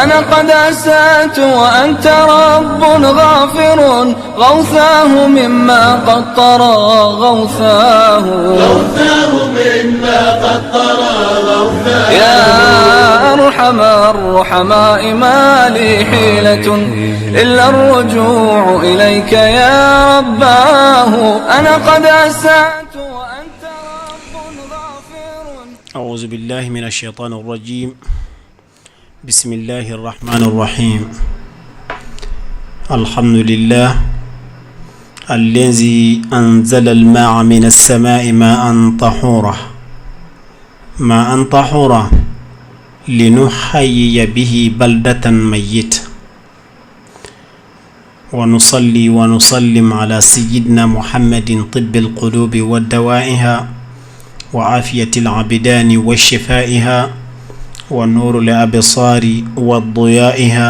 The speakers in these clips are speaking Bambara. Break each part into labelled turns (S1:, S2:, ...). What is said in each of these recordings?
S1: أنا قد أسأت وأنت رب غافر غوثاه مما قد طرى غوثاه مما قد طرى غوثاه يا أرحم الرحماء ما لي حيلة إلا الرجوع إليك يا رباه أنا قد أسأت وأنت رب غافر.
S2: أعوذ بالله من الشيطان الرجيم. بسم الله الرحمن الرحيم. الحمد لله الذي أنزل الماء من السماء ماء طهورا لنحيي به بلدة ميت ونصلي ونسلم على سيدنا محمد طب القلوب ودوائها وعافية العبدان وشفائها ونور الأبصار وضيائها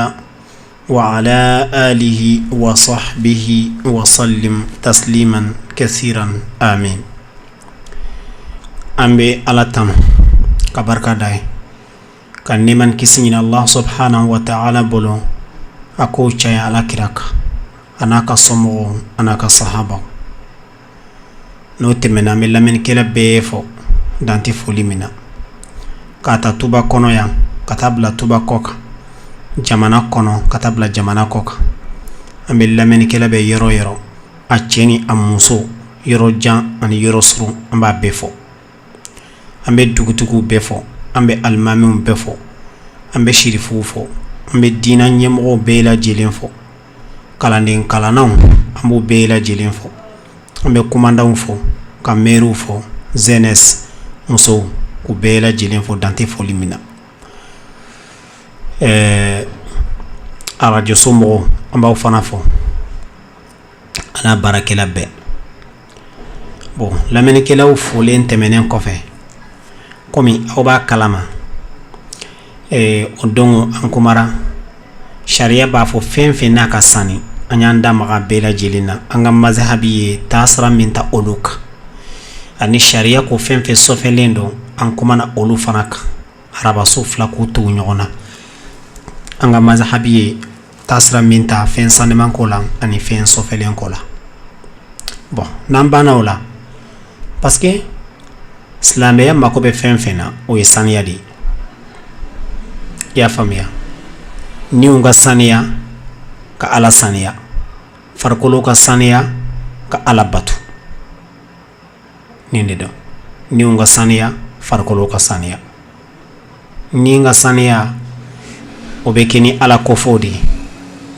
S2: وعلى آله وصحبه وسلم تسليما كثيرا آمين. أمبي ألاتم كبركة داي كان نمان كسين الله سبحانه وتعالى بلو أكو شاي على كراك أنا كصمو أنا كصحابة نوتي منا من كلا بيفو دانتي فولي منا kata tuba kono ya katabla tuba koka jamana kono katabla jamana koka ambe lameni kela be yero acheni amuso yero jan ani yero suru amba befo ambe dugutugu befo ambe almamum befo ambe shirifu fo ambe dina nyemo bela jilenfo kalanden kalanaw ambu bela jilenfo ambe kumandaw fo kameru fo zenes muso ku bela jilen fo dante foli mina radio somo amba fana fo ana barakela be bon lamene kela u folen temenen kofe komi oba kalama odongo ankumara sharia ba fo fenfe naka sani anyanda maga bela jilina anga mazhabi tasra minta oluka ani sharia ko fenfe sofelendo an kumana olu fanaka araba sufla ku tu nyona anga mazhabi tasra minta fen saneman kola ani fen sofelen kola bon nambana ola parce que islamia mako be fen fena o yesania di ya famia ni unga sania ka ala sania farkolo ka sania ka ala batu ninde do ni unga sania farkolo ka saniya ni nga saniya o be keni ala kofodi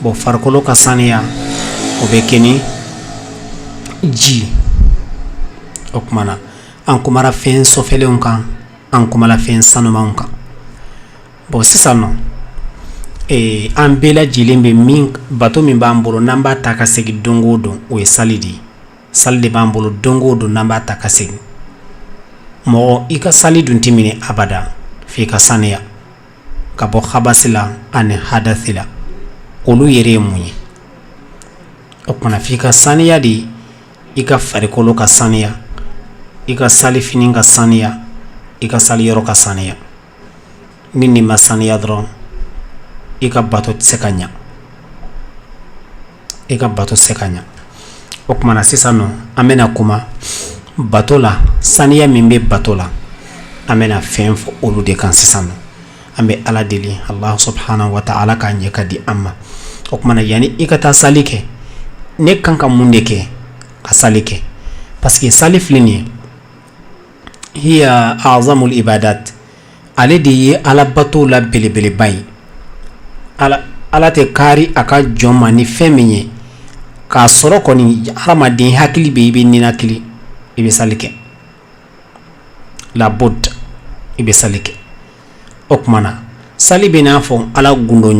S2: bo farkolo ka saniya o be keni ji okmana an kumara fen sofele onkan an kumala fen sanoma onkan bo sisano an bela jilembe min bato min bambolo namba taka segi dongodo o e salidi salde bambolo dongodo namba taka segi mo ika sali dun timini abada fi ka saniya ka bo khabasila ani hadathila olu yere munyi okona fi ka saniya di ika farikolo ka saniya ika sali fini ka saniya ika sali yoro ka saniya nini masaniya dron ika bato sekanya okmana sisano amena kuma batola saniya mimbe batola amena fenfo olu de kan sisano ambe ala deli Allah subhanahu wa ta'ala kan yakadi amma okmana yani ikata salike ne kanka mundeke ka salike parce que salif lini hiya a'zamul ibadat alidi ala batola belebele bay ala te kari aka joma ni feminye ka soro koni haramadin hakili be nina kili ibe salike la bod ibe salike okmana salibe na fo ala gundo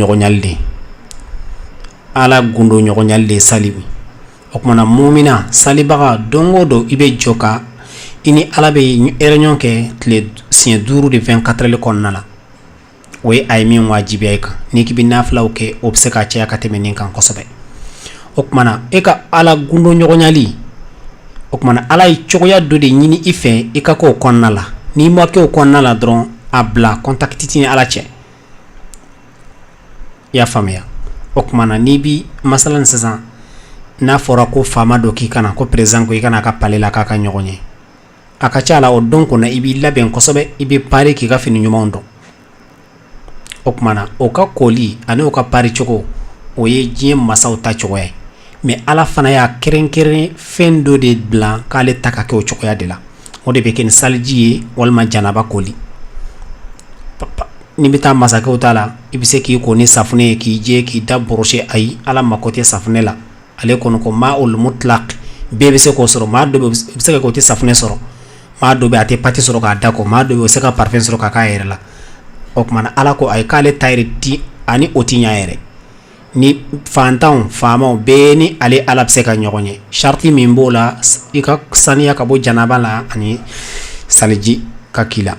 S2: nyogonyalde salibi okmana mu'mina salibaga dongodo ibe joka ini ala be erenyon ke tle sien duru de 24 le konnala we ay min wajibi ay ka niki bi nafla ke obseka ci akate men kan kosobe okmana eka ala gundo nyogonyali okmana ala i chogoya do de nyini ife ika ko konnala ni mo ke o konnala dron abla contact tini ala che y'a faamuya. O kumana n'i bi masalan sisan n'a fɔra ko faama dɔ k'i kana ko président ko i kana ka palais la k'a ka ɲɔgɔn ye, a ka ca la o don kɔnɔ i b'i labɛn kosɛbɛ, i bɛ pari k'i ka fini ɲumanw dɔn. O kumana o ka koli ani o ka pari cogo o ye diɲɛ masaw ta cogoya ye, mais Ala fana y'a kɛrɛnkɛrɛn fɛn dɔ de bila k'ale ta ka kɛ o cogoya de la. O de bɛ kɛ ni saliji ye walima janaba koli. Ni bɛ taa masakɛw ta la i bɛ se k'i ko ni safunɛ ye k'i jɛ k'i da bɔrɔsi, ayi Ala mako tɛ safunɛ la, ale kɔni ko maa ul mutlaq, bɛɛ bɛ se k'o sɔrɔ. Maa dɔ bɛ i bɛ se ka k'o tɛ safunɛ sɔrɔ, maa dɔ bɛ a tɛ pati sɔrɔ k'a da kɔ, maa dɔ bɛ o bɛ se ka parfum sɔrɔ k'a k'a yɛrɛ la. O kumana Ala ko ayi k'ale ta yɛrɛ di ani o ti ɲa yɛrɛ. Ni fantanw faamaw bɛɛ ni ale Ala bɛ se ka ɲɔgɔn ye. Sharti min b'o la i ka saniya ka bɔ janaba la ani saliji ka k'i la.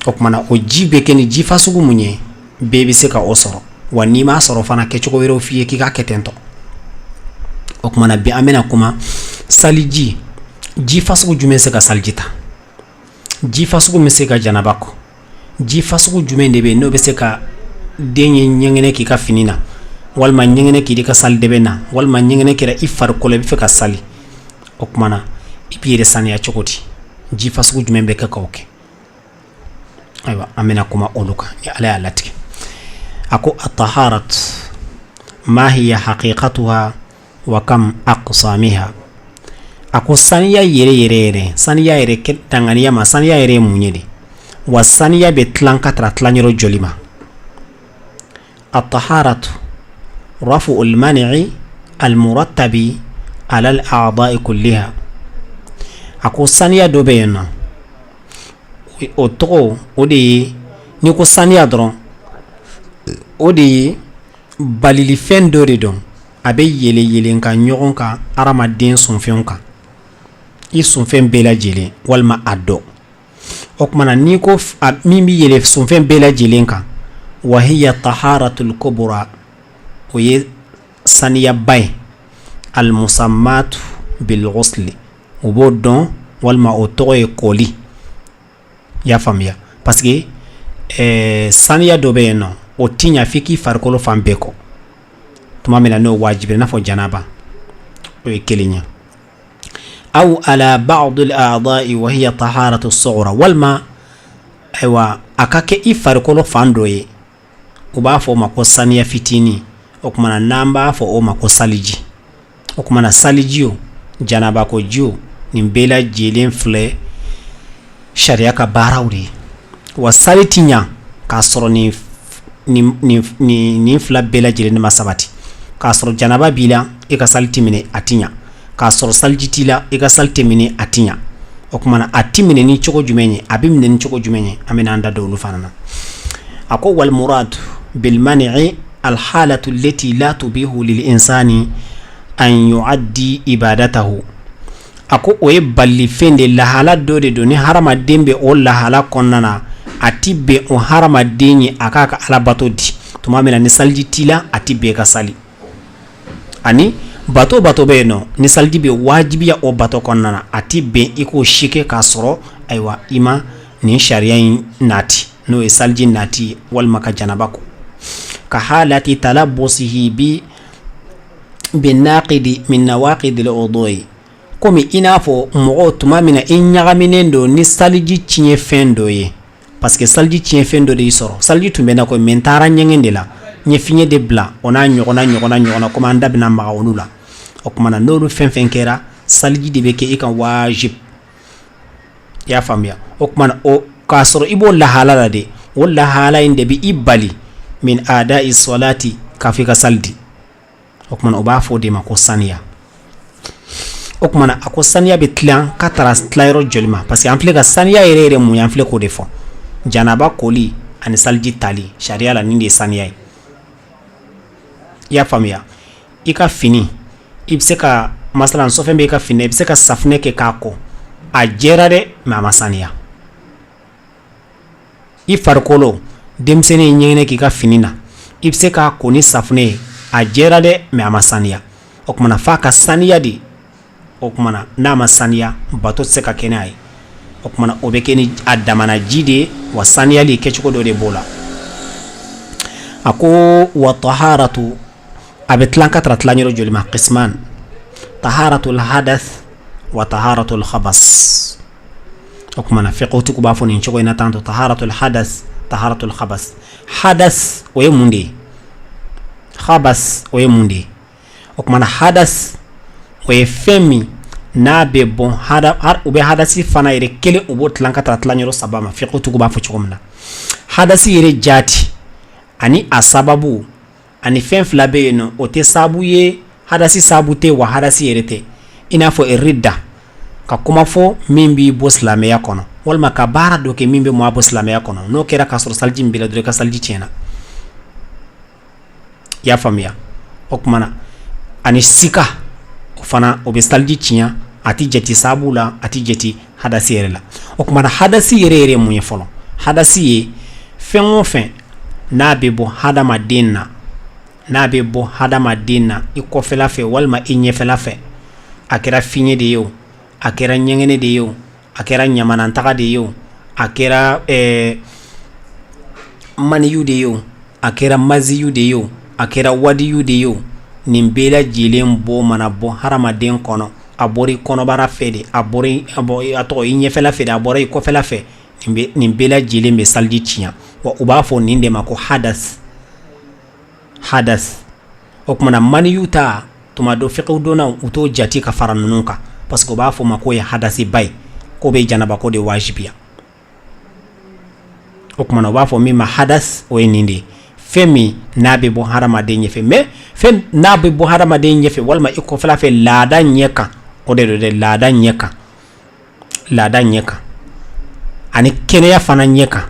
S2: O kumana o ji bɛ kɛ ni ji fasugu mun ye bɛɛ bɛ se ka o sɔrɔ, wa n'i m'a sɔrɔ fana kɛcogo wɛrɛw f'i ye k'i ka kɛ ten tɔ. O kumana bi an bɛna kuma saliji, ji fasugu jumɛn se ka saliji ta, ji fasugu min se ka janaba kɔ, ji fasugu jumɛn de bɛ n'o bɛ se ka den ye ɲɛgɛnɛ k'i ka fini na, walima ɲɛgɛnɛ k'i ka sali dɛbɛ na, walima ɲɛgɛnɛ kɛra i farikolo i bɛ fɛ ka sali. O kumana i b'i yɛrɛ saniya cogo di, ji fasugu jumɛn bɛ kɛ k'o kɛ. Ayiwa an bɛna kuma olu kan ni Ala y'a latigɛ. A ko at-taharat ma hiya haqiqatuha wa kam aqsamiha. A ko saniya yɛrɛ saniya yɛrɛ danganiya ma, saniya yɛrɛ ye mun ye de, wa saniya bɛ tilan ka tara tilanyɔrɔ joli ma. At-taharatu rafu al-mani'i al-murattabi ala al-a'da'i kulliha. A ko saniya dɔ bɛ yen nɔ, o tɔgɔ o de ye, ni ko saniya dɔrɔn o de ye balilifɛn dɔ de dɔn, a bɛ yɛlɛ ka ɲɔgɔn kan hadamaden sɔnfɛnw kan, i sɔnfɛn bɛɛ lajɛlen walima a dɔ. O kumana n'i ko min bɛ yɛlɛ sɔnfɛn bɛɛ lajɛlen kan, wa hiya taharatul kubra, o ye saniyaba ye, al musammatu bil ghusli, o b'o dɔn walima o tɔgɔ ye koli. Y'a faamuya, parce que saniya dɔ bɛ yen nɔ o ti ɲa f'i k'i farikolo fan bɛɛ kɔ tuma min na n'o wajibi, i n'a fɔ janaba, o ye kelen ye. Aw ala ba'd al-a'da'i wa hiya taharatu as-sughra, walima ayiwa a ka kɛ i farikolo fan dɔ ye, u b'a fɔ o ma ko saniya fitinin. O kumana n'an b'a fɔ o ma ko saliji. O kumana saliji o janaba ko ji o nin bɛɛ lajɛlen filɛ sariya ka baaraw de ye, wa sali ti ɲa k'a sɔrɔ nin fila bɛɛ lajɛlen ma sabati. K'a sɔrɔ janaba b'i la i ka sali ti minɛ a ti ɲa, k'a sɔrɔ saliji t'i la i ka sali ti minɛ a ti ɲa. O kumana a ti minɛ ni cogo jumɛn ye, a bɛ minɛ ni cogo jumɛn ye, an bɛna an da don olu fana na. A ko wal murad bil mani'i al halatu allati la tubihu lil insani an yu'addi ibadatahu. A ko o ye balifɛn de, lahala dɔ de don ni hadamaden bɛ o lahala kɔnɔna na, a ti bɛn o hadamaden ye a k'a ka alabato di. Tuma min na ni saliji t'i la a ti bɛn ka sali, ani bato bɛ yen nɔ ni saliji bɛ wajibiya o bato kɔnɔna na, a ti bɛn i k'o si kɛ k'a sɔrɔ ayiwa i ma nin sariya in nati, n'o ye saliji nati walima ka janaba ko. Ka halati talabbusihi bi naqidi min nawaqidil wudu'i, komi i n'a fɔ mɔgɔw tuma min na i ɲagaminen don ni saliji tiɲɛ fɛn dɔ ye, parce que saliji tiɲɛ fɛn dɔ de y'i sɔrɔ. Saliji tun bɛ na ko mɛ n taara ɲɛgɛn de la, n ye fiɲɛ de bila, o n'a ɲɔgɔnna komi an da bɛna maga olu la. O kumana n'olu fɛn fɛn kɛra saliji de bɛ kɛ i kan wajib. I y'a faamuya. O kumana o k'a sɔrɔ i b'o lahala la de, o lahala in de bɛ i bali min ada'i salati k'a fɔ i ka sali di. O kumana o b'a fɔ o de ma ko saniya. O kumana a ko saniya bɛ tilan ka tara tilayɔrɔ joli ma, parce que an filɛ ka saniya yɛrɛ mun ye, an filɛ k'o de fɔ. Janaba koli ani saliji tali sariya la nin de ye saniya ye. I y'a faamuya. I ka fini i bɛ se ka masalan sɔfɛn bɛ i ka fini, i bɛ se ka safunɛ kɛ k'a ko, a jɛra dɛ mais a ma saniya. I farikolo denmisɛnnin ye ɲɛgɛnɛ k'i ka fini na, i bɛ se k'a ko ni safunɛ ye, a jɛra dɛ mais a ma saniya. O kumana f'a ka saniya de. O kumana n'a ma saniya bato tɛ se ka kɛ n'a ye. O kumana o bɛ kɛ ni a damana ji de ye, wa saniyali kɛcogo dɔ de b'o la. ako wa taharatu abetlan katra tlanyoro jolima qisman taharatul hadath wa taharatul khabas okumana fiqhutu ku bafo ni chogo ina tanto taharatul hadath taharatul khabas hadas oye mundi khabas oye mundi okumana hadas oye femi na be bon hada har ube hadasi fana ire kele ubo tlanka tlanyoro sabama fiqhutu ku bafo chogomna hadasi ire jati ani asababu ani fen fila be yeno o te sabu ye hadasi sabu te wa hadasi yere te ina fo ridda ka kuma fo min bi bo silameya kono walma ka baara do ke min be mo bo silameya kono no kera ka soro salji mbila do ka salji tiena ya famia okmana ani sika o fana o be salji tinya ati jeti sabu la ati jeti hadasi yere la okmana hadasi yere munye folo hadasi ye fen o fen na be bo hadama dinna na be bo hadama dinna i kofela fe walma i nyefela fe akera finye de yo akera nyengene de yo akera nyamanantaka de yo akera maniyu de yo akera maziyu de yo akera wadiyu de yo nimbela jilen bo mana bo harama den kono abori kono bara fe de abori ato i nyefela fe de abori kofela fe nimbela jilen be saldi tinya wa ubafo ninde mako hadas okumana mani yuta tuma do fiqhu dona uto jati ka faranunka parce que ubafo mako ya hadasi bay ko be janaba ko de wajibiya okumana ubafo mima hadas o ninde femi nabe bo harama de nyefe me fem nabe bo harama de nyefe walma iko fala fe lada nyeka o de lada nyeka ani kene ya fana nyeka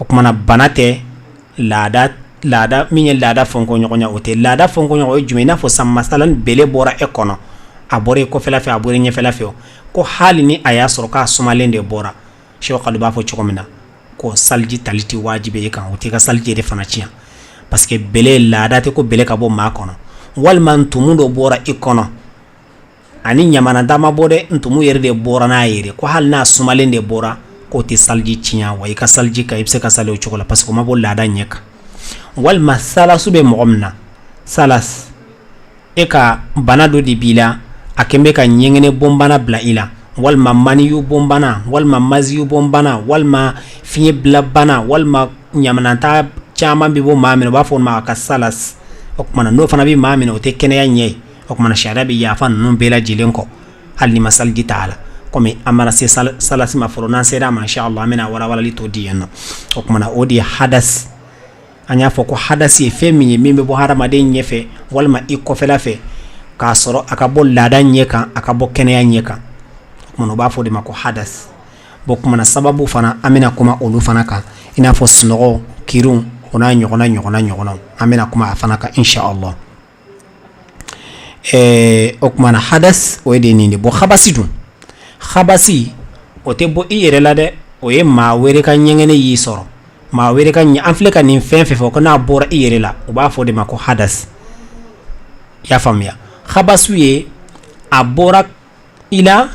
S2: okumana banate lada minye lada fonko nyokonya ote lada fonko nyoko jumena fo sam masalan bele bora ekono abore ko fela fe abore nye fela fe ko hali ni aya soro ka somalende bora shew qad ba fo chokomina ko salji taliti wajibe kan ote ka salji de fana chia parce que bele lada te ko bele ka bo makono wal man tumundo bora ikono ani nyamana dama bode ntumu yere de bora na yere ko hal na somalende bora ko ti salji chinya wa ka salji ka ibse ka salo chokola parce que mabo lada nyeka wal masala sube mu'amna salas eka banado di bila akembe ka nyengene bombana bla ila wal mamani yu bombana wal mamazi yu bombana wal ma finye bla bana wal ma nyamananta chama bibo mamino ba fon ma ka salas okmana no fana bi mamino te kene ya nyei okmana sharabi ya fan no bela jilenko hal ni masalji taala comme amara se salasi ma foro nan sera ma insha Allah amena wala li to diyan okmana odi hadas anya fo ko hadasi femi mimbe bo harama de nyefe walma iko fela fe ka soro akabo lada nyeka akabo kene ya nyeka mono ba fo de mako hadas bokuma na sababu fana amena kuma olu fana ka ina fo snogo kirun ona nyogona amena kuma afana ka insha Allah okuma na hadas o de nindi bo khabasi dun khabasi o te bo iyere la de o ye ma were ka nyengene yi soro ma were ka nya anfle ka nin fen fefo ko na bora iyere la o ba fo de mako hadas ya famia khabasu ye abora ila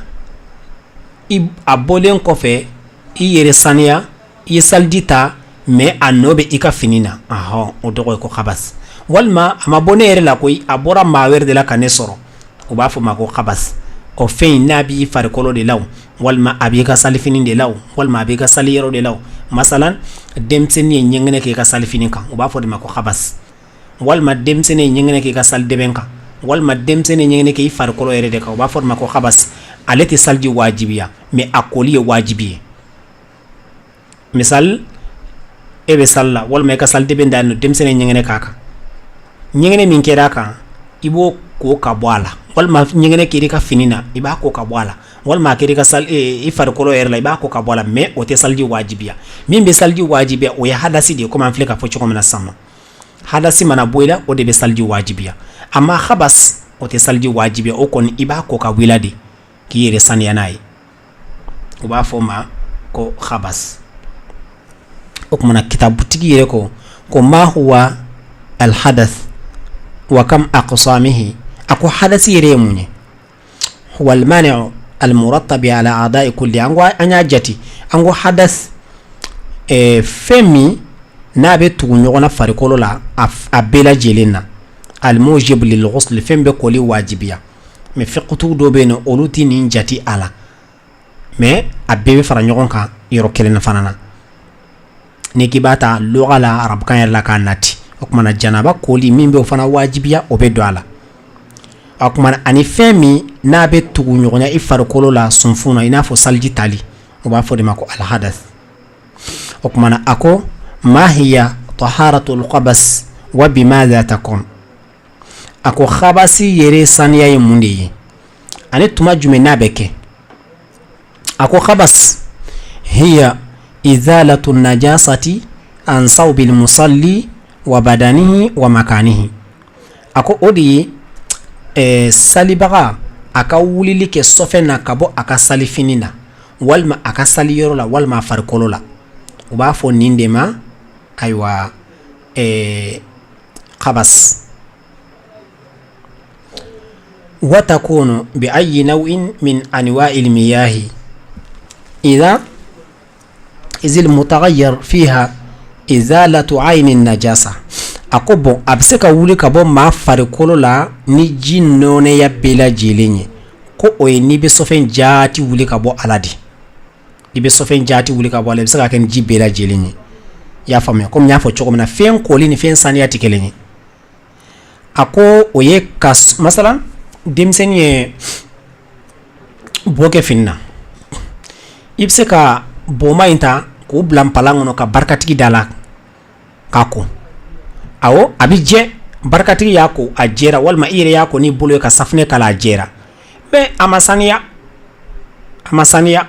S2: abolen kofe iyere sania yisaldita me anobe ika finina aha o dogo ko khabas walma amabone yere la koy abora ma were de la kanesoro o ba fo mako khabas o fein nabi farikolo de law walma abiga salifinin de law walma abiga saliyero de law masalan demseni nyengene ke ka salifinin kan o ba fo de mako khabas walma demseni nyengene ke ka sal debenka walma demseni nyengene ke farikolo yere de ka o ba fo de mako khabas alati salji wajibiya me akoli wajibiye misal ebe salla walma ka sal deben dal no demseni nyengene kaka nyengene min kera ka ibo ko ka bwala walma nyengene kiri ka finina iba ko ka bwala walma kiri ka sal ifar kolo erla iba ko ka bwala me o te salji wajibiya min be salji wajibiya o ya hadasi de kuma fleka fo chiko mena sama hadasi mana boila o de be salji wajibiya amma khabas o te salji wajibiya o kon iba ko ka wiladi ki yere san yanai o ba fo ma ko khabas o kuma kitabu tigi yere ko ma huwa al hadath wa kam aqsamihi ako hadasi yere munye huwa al mani'u al murattab ala a'da'i kulli ango anya jati ango hadas femi n'a bɛ tugu ɲɔgɔn na farikolo la a bɛɛ lajɛlen na al-mujib lil-ghusl fɛn bɛ koli wajibiya mais fiqhtigiw dɔ bɛ yen nɔ olu tɛ nin jati a la mais a bɛɛ bɛ fara ɲɔgɔn kan yɔrɔ kelen na fana na ni k'i b'a ta lugha la arabukan yɛrɛ la k'a nati o kumana janaba koli min bɛ o fana wajibiya o bɛ don a la o kumana ani fɛn min n'a bɛ tugu ɲɔgɔnya i farikolo la sunfun na i n'a fɔ saliji tali o b'a fɔ de ma ko al-hadath o kumana a ko ma hiya taharatul qabas wa bimadha takun a ko khabasi yɛrɛ saniya ye mun de ye ani tuma jumɛn n'a bɛ kɛ a ko khabas hiya izalatu najasati an sawbil musalli wa badanihi wa makanihi a ko o de ye salibaga a ka wulili kɛ sɔfɛ na ka bɔ a ka salifini na walima a ka saliyɔrɔ la walima a farikolo la u b'a fɔ nin de ma ayiwa khabas wa takunu bi ayyi naw'in min anwa'il miyahi idha izil mutaghayyir fiha izalatu ayni najasa ako bon a bɛ se ka wuli ka bɔ maa farikolo la ni ji nɔnɛya bɛɛ lajɛlen ye ko o ye n'i bɛ sɔfɛn jaati wuli ka bɔ ala de i bɛ sɔfɛn jaati wuli ka bɔ ala i bɛ se ka kɛ ni ji bɛɛ lajɛlen ye i y'a faamuya komi n y'a fɔ cogo min na fɛn koli ni fɛn saniya tɛ kelen ye a ko o ye ka masala denmisɛnnin ye bɔ kɛ fini na i bɛ se ka bɔnma in ta k'o bila npalan kɔnɔ ka barikatigi da la k'a ko awɔ a bɛ jɛ barikatigi y'a ko a jɛra walima i yɛrɛ y'a ko n'i bolo ye ka safunɛ k'a la a jɛra mais a ma saniya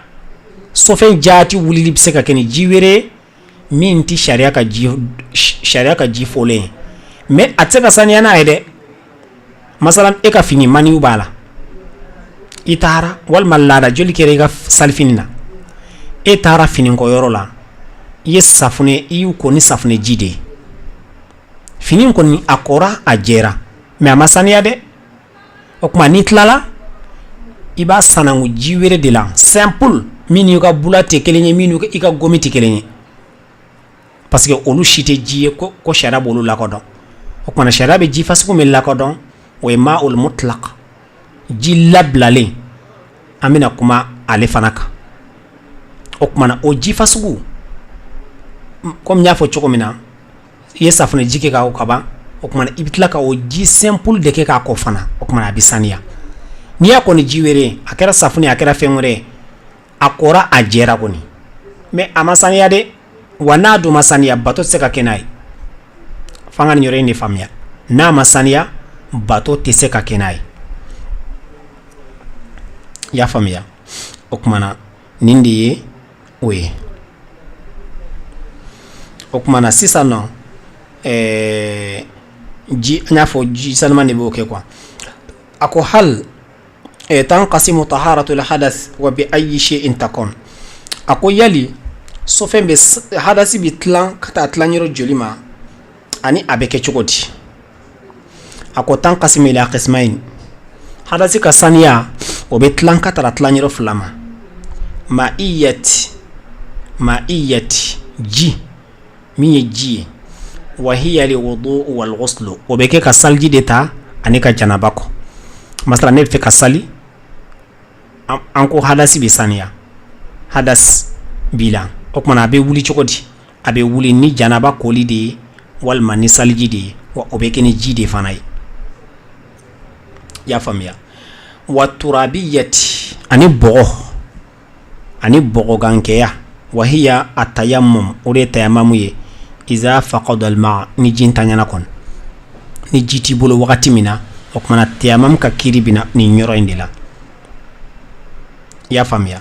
S2: sɔfɛn jaati wulili bɛ se ka kɛ ni ji wɛrɛ min tɛ sariya ka ji fɔlen ye mais a tɛ se ka saniya n'a ye dɛ masalan e ka fini maniw b'a la i taara walima laada joli kɛra i ka salifini na e taara finikɔyɔrɔ la i ye safunɛ i y'u ko ni safunɛ ji de ye fini kɔni a kɔra a jɛra mais a ma saniya dɛ o tuma n'i tilala i b'a sanangu ji wɛrɛ de la simple min n'i ka bula tɛ kelen ye min n'i ka gomi tɛ kelen ye parce que olu si tɛ ji ye ko sariya b'olu lakodɔn o tuma sariya bɛ ji fasugu min lakodɔn o ye ma'ul mutlaq ji labilalen an bɛna kuma ale fana kan o tuma o ji fasugu komi n y'a fɔ cogo min na i ye safunɛ ji kɛ k'a ko ka ban o tuma i bɛ tila ka o ji simple de kɛ k'a ko fana o tuma a bɛ saniya n'i y'a kɔni ji wɛrɛ a kɛra safunɛ a kɛra fɛn wɛrɛ a kɔra a jɛra kɔni mais a ma saniya dɛ wa n'a dun ma saniya bato tɛ se ka kɛ n'a ye f'an ka nin yɔrɔ in de faamuya n'a ma saniya bato tɛ se ka kɛ n'a ye i y'a faamuya o tuma na nin de ye o ye o tuma na sisan nɔ ji an y'a fɔ ji sanuman de b'o kɛ quoi a ko hal tanqasimu taharatul hadath wa bi ayyi shay'in takun a ko yali sɔfɛn bɛ hadasi bɛ tilan ka taa tilan yɔrɔ joli ma ani a bɛ kɛ cogo di a ko tanqasimu ila qismayn hadasi ka saniya o bɛ tilan ka taa tilan yɔrɔ fila ma ma'iyati ji min ye ji ye wa hiya li wudu wal ghusl o bɛ kɛ ka salji de ta ani ka janaba kɔ masalan ne bɛ fɛ ka sali an ko hadasi bɛ saniya hadas bila o kumana a bɛ wuli cogo di a bɛ wuli ni janaba koli de ye walima ni salji de ye wa o bɛ kɛ ni ji de fana ye i y'a faamuya wa turabiyati ani bɔgɔgankɛya wa hiya atayammum o de ye tayamamu ye iza faqada al-ma ni ji ntanyana kɔni ni ji t'i bolo wagati min na o kumana tayamam ka kiri bina nin yɔrɔ in de la i y'a faamuya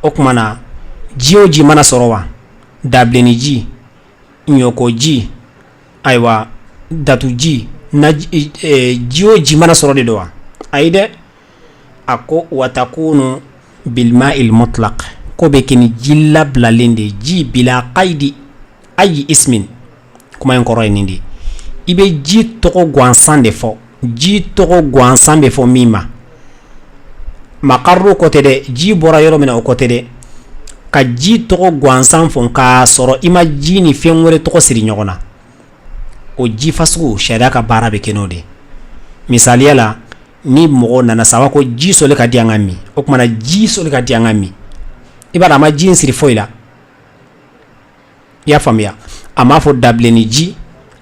S2: o kumana ji o ji mana sɔrɔ wa dabileni ji ɲɔko ji ayiwa datu ji ji o ji mana sɔrɔ de don wa ayi dɛ a ko watakunu bilma'il mutlaq ko bɛ kɛ ni ji labilalen de ji bila qaydi ayi ismin kuma in kɔrɔ ye nin de i bɛ ji tɔgɔ gansan de fɔ ji tɔgɔ gansan bɛ fɔ min ma maqarru ko tɛ dɛ ji bɔra yɔrɔ min na o ko tɛ dɛ ka ji tɔgɔ gansan fɔ k'a sɔrɔ i ma ji ni fɛn wɛrɛ tɔgɔ siri ɲɔgɔn na o ji fasugu sariya ka baara bɛ kɛ n'o de misaliya la ni mɔgɔ nana sa ko ji sɔli ka di an ka min o kumana ji sɔli ka di an ka min i b'a dɔn a ma ji in siri foyi la i y'a faamuya a m'a fɔ dabilenni ji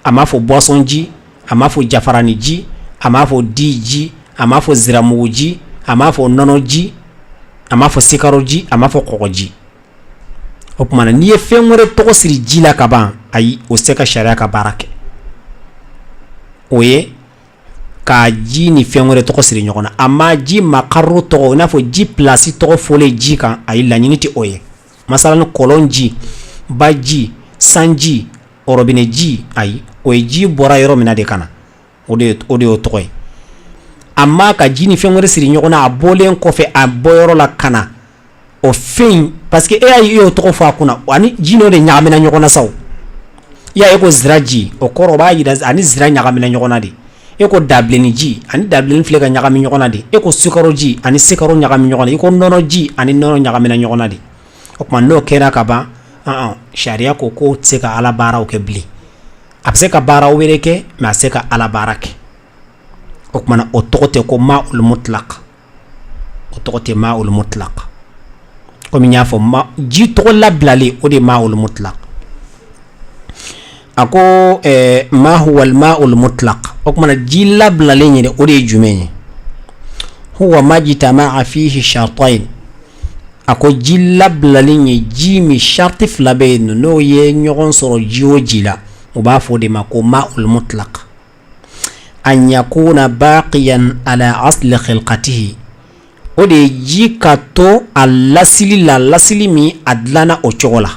S2: a m'a fɔ boisson ji a m'a fɔ jafarani ji a m'a fɔ di ji a m'a fɔ ziramugu ji a m'a fɔ nɔnɔ ji a m'a fɔ sikaro ji a m'a fɔ kɔgɔ ji o kumana n'i ye fɛn wɛrɛ tɔgɔ siri ji la ka ban ayi o se ka sariya ka baara kɛ o ye ka ji ni fɛn wɛrɛ tɔgɔ siri ɲɔgɔn na a ma ji makaro tɔgɔ i n'a fɔ ji pilasi tɔgɔ fɔlen ji kan ayi laɲini tɛ o ye masalan kɔlɔn ji baji sanji orobine ji ayi o ye ji bɔra yɔrɔ min na de kana o de y'o tɔgɔ ye amma ka ji ni fɛn wɛrɛ siri ɲɔgɔn na a bɔlen kɔfɛ a bɔyɔrɔ la kana o fɛn parce que e y'a ye y'o tɔgɔ fɔ a kunna ani ji n'o de ɲagamina ɲɔgɔn na sa o i y'a ye ko zira ji o kɔrɔ o b'a yira ani zira ɲagamina ɲɔgɔn na de e ko dabilenni ji ani dabilenni filɛ ka ɲagami ɲɔgɔn na de e ko sukaro ji ani sikaro ɲagami ɲɔgɔn na i ko nɔnɔ ji ani nɔnɔ ɲagamina ɲɔgɔn na de o tuma n'o kɛra ka ban sariya ko k'o tɛ se ka ala baaraw kɛ bilen a bɛ se ka baara wɛrɛ kɛ mɛ a tɛ se ka ala baara kɛ o kumana o tɔgɔ tɛ ko ma'ul mutlaq o tɔgɔ tɛ ma'ul mutlaq komi n y'a fɔ ji tɔgɔ labilalen o de ye ma'ul mutlaq a ko ma huwa al-ma'ul mutlaq o kumana ji labilalen yɛrɛ o de ye jumɛn ye huwa majtama'a fihi shartayn a ko ji labilalen ye ji min sharti fila bɛ yen n'o ye ɲɔgɔn sɔrɔ ji o ji la u b'a fɔ o de ma ko ma'ul mutlaq an yakuna baqiyan ala asli khilqatihi o de ye ji ka to a lasili la lasili min a dilanna o cogo la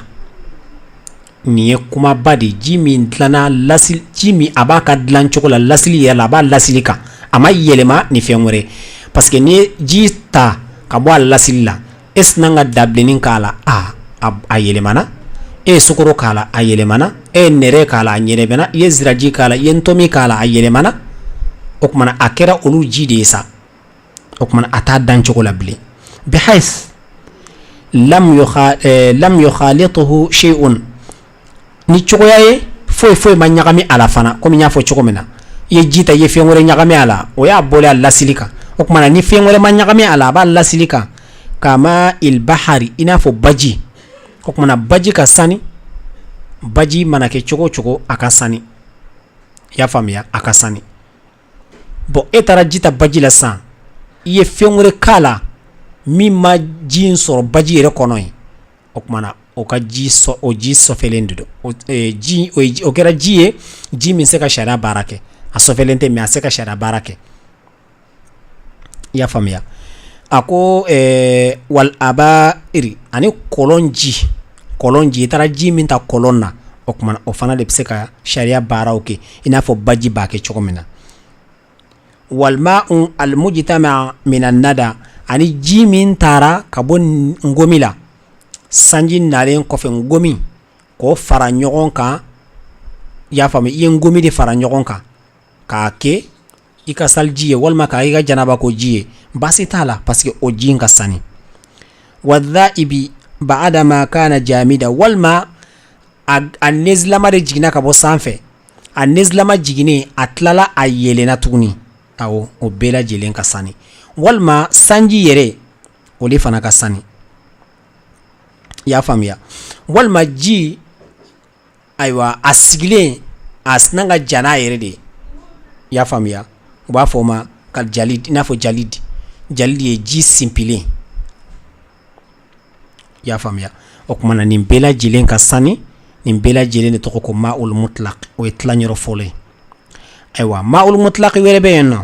S2: nin ye kumaba de ji min dilanna lasili ji min a b'a ka dilan cogo la lasili yɛrɛ la a b'a lasili kan a ma yɛlɛma ni fɛn wɛrɛ parce que n'i ye ji ta ka bɔ a lasili la e sina ka dabilenni k'a la a yɛlɛmana e ye sukaro k'a la a yɛlɛmana e ye nɛrɛ k'a la a yɛlɛmana i ye ziraji k'a la i ye ntomi k'a la a yɛlɛmana o kumana a kɛra olu ji de ye sa o kumana a t'a dan cogo la bilen bihais lam yukhalituhu shay'un ni cogoya ye foyi ma ɲagami a la fana komi n y'a fɔ cogo min na i ye ji ta i ye fɛn wɛrɛ ɲagami a la o y'a bɔlen a lasili kan o kumana ni fɛn wɛrɛ ma ɲagami a la a b'a lasili kan kama il bahari i n'a fɔ baji o kumana baji ka sani baji mana kɛ cogo cogo a ka sani i y'a faamuya a ka sani bon e taara ji ta baji la sisan i ye fɛn wɛrɛ k'a la min ma ji in sɔrɔ baji yɛrɛ kɔnɔ ye o kumana o ka ji o ji sɔfɛlen de don o kɛra ji ye ji min se ka sariya baara kɛ a sɔfɛlen tɛ mais a se ka sariya baara kɛ i y'a faamuya a ko wal abairi ani kɔlɔn ji i taara ji min ta kɔlɔn na o kumana o fana de bɛ se ka sariya baaraw kɛ i n'a fɔ baji b'a kɛ cogo min na walma'u almujtama min an-nada ani ji min taara ka bɔ ngomi la sanji nalen kɔfɛ ngomi k'o fara ɲɔgɔn kan i y'a faamu i ye ngomi de fara ɲɔgɔn kan k'a kɛ i ka saliji ye walima k'a i ka janaba ko ji ye baasi t'a la parce que o ji in ka sani wadha'ibi ba'da ma kana jamida walima a nezilama de jiginna ka bɔ sanfɛ a nezilama jiginnen a tilala a yɛlɛnna tuguni awɔ o bɛɛ lajɛlen ka sani walima sanji yɛrɛ o de fana ka sani i y'a faamuya walima ji ayiwa a sigilen a sina ka ja n'a yɛrɛ de i y'a faamuya u b'a fɔ o ma ka jalidi i n'a fɔ jalidi ye ji sinpilen i y'a faamuya o kumana nin bɛɛ lajɛlen ka sani nin bɛɛ lajɛlen de tɔgɔ ko ma'ul mutlaq o ye tilanyɔrɔ fɔlɔ ye ayiwa ma'ul mutlaq wɛrɛ bɛ yen nɔ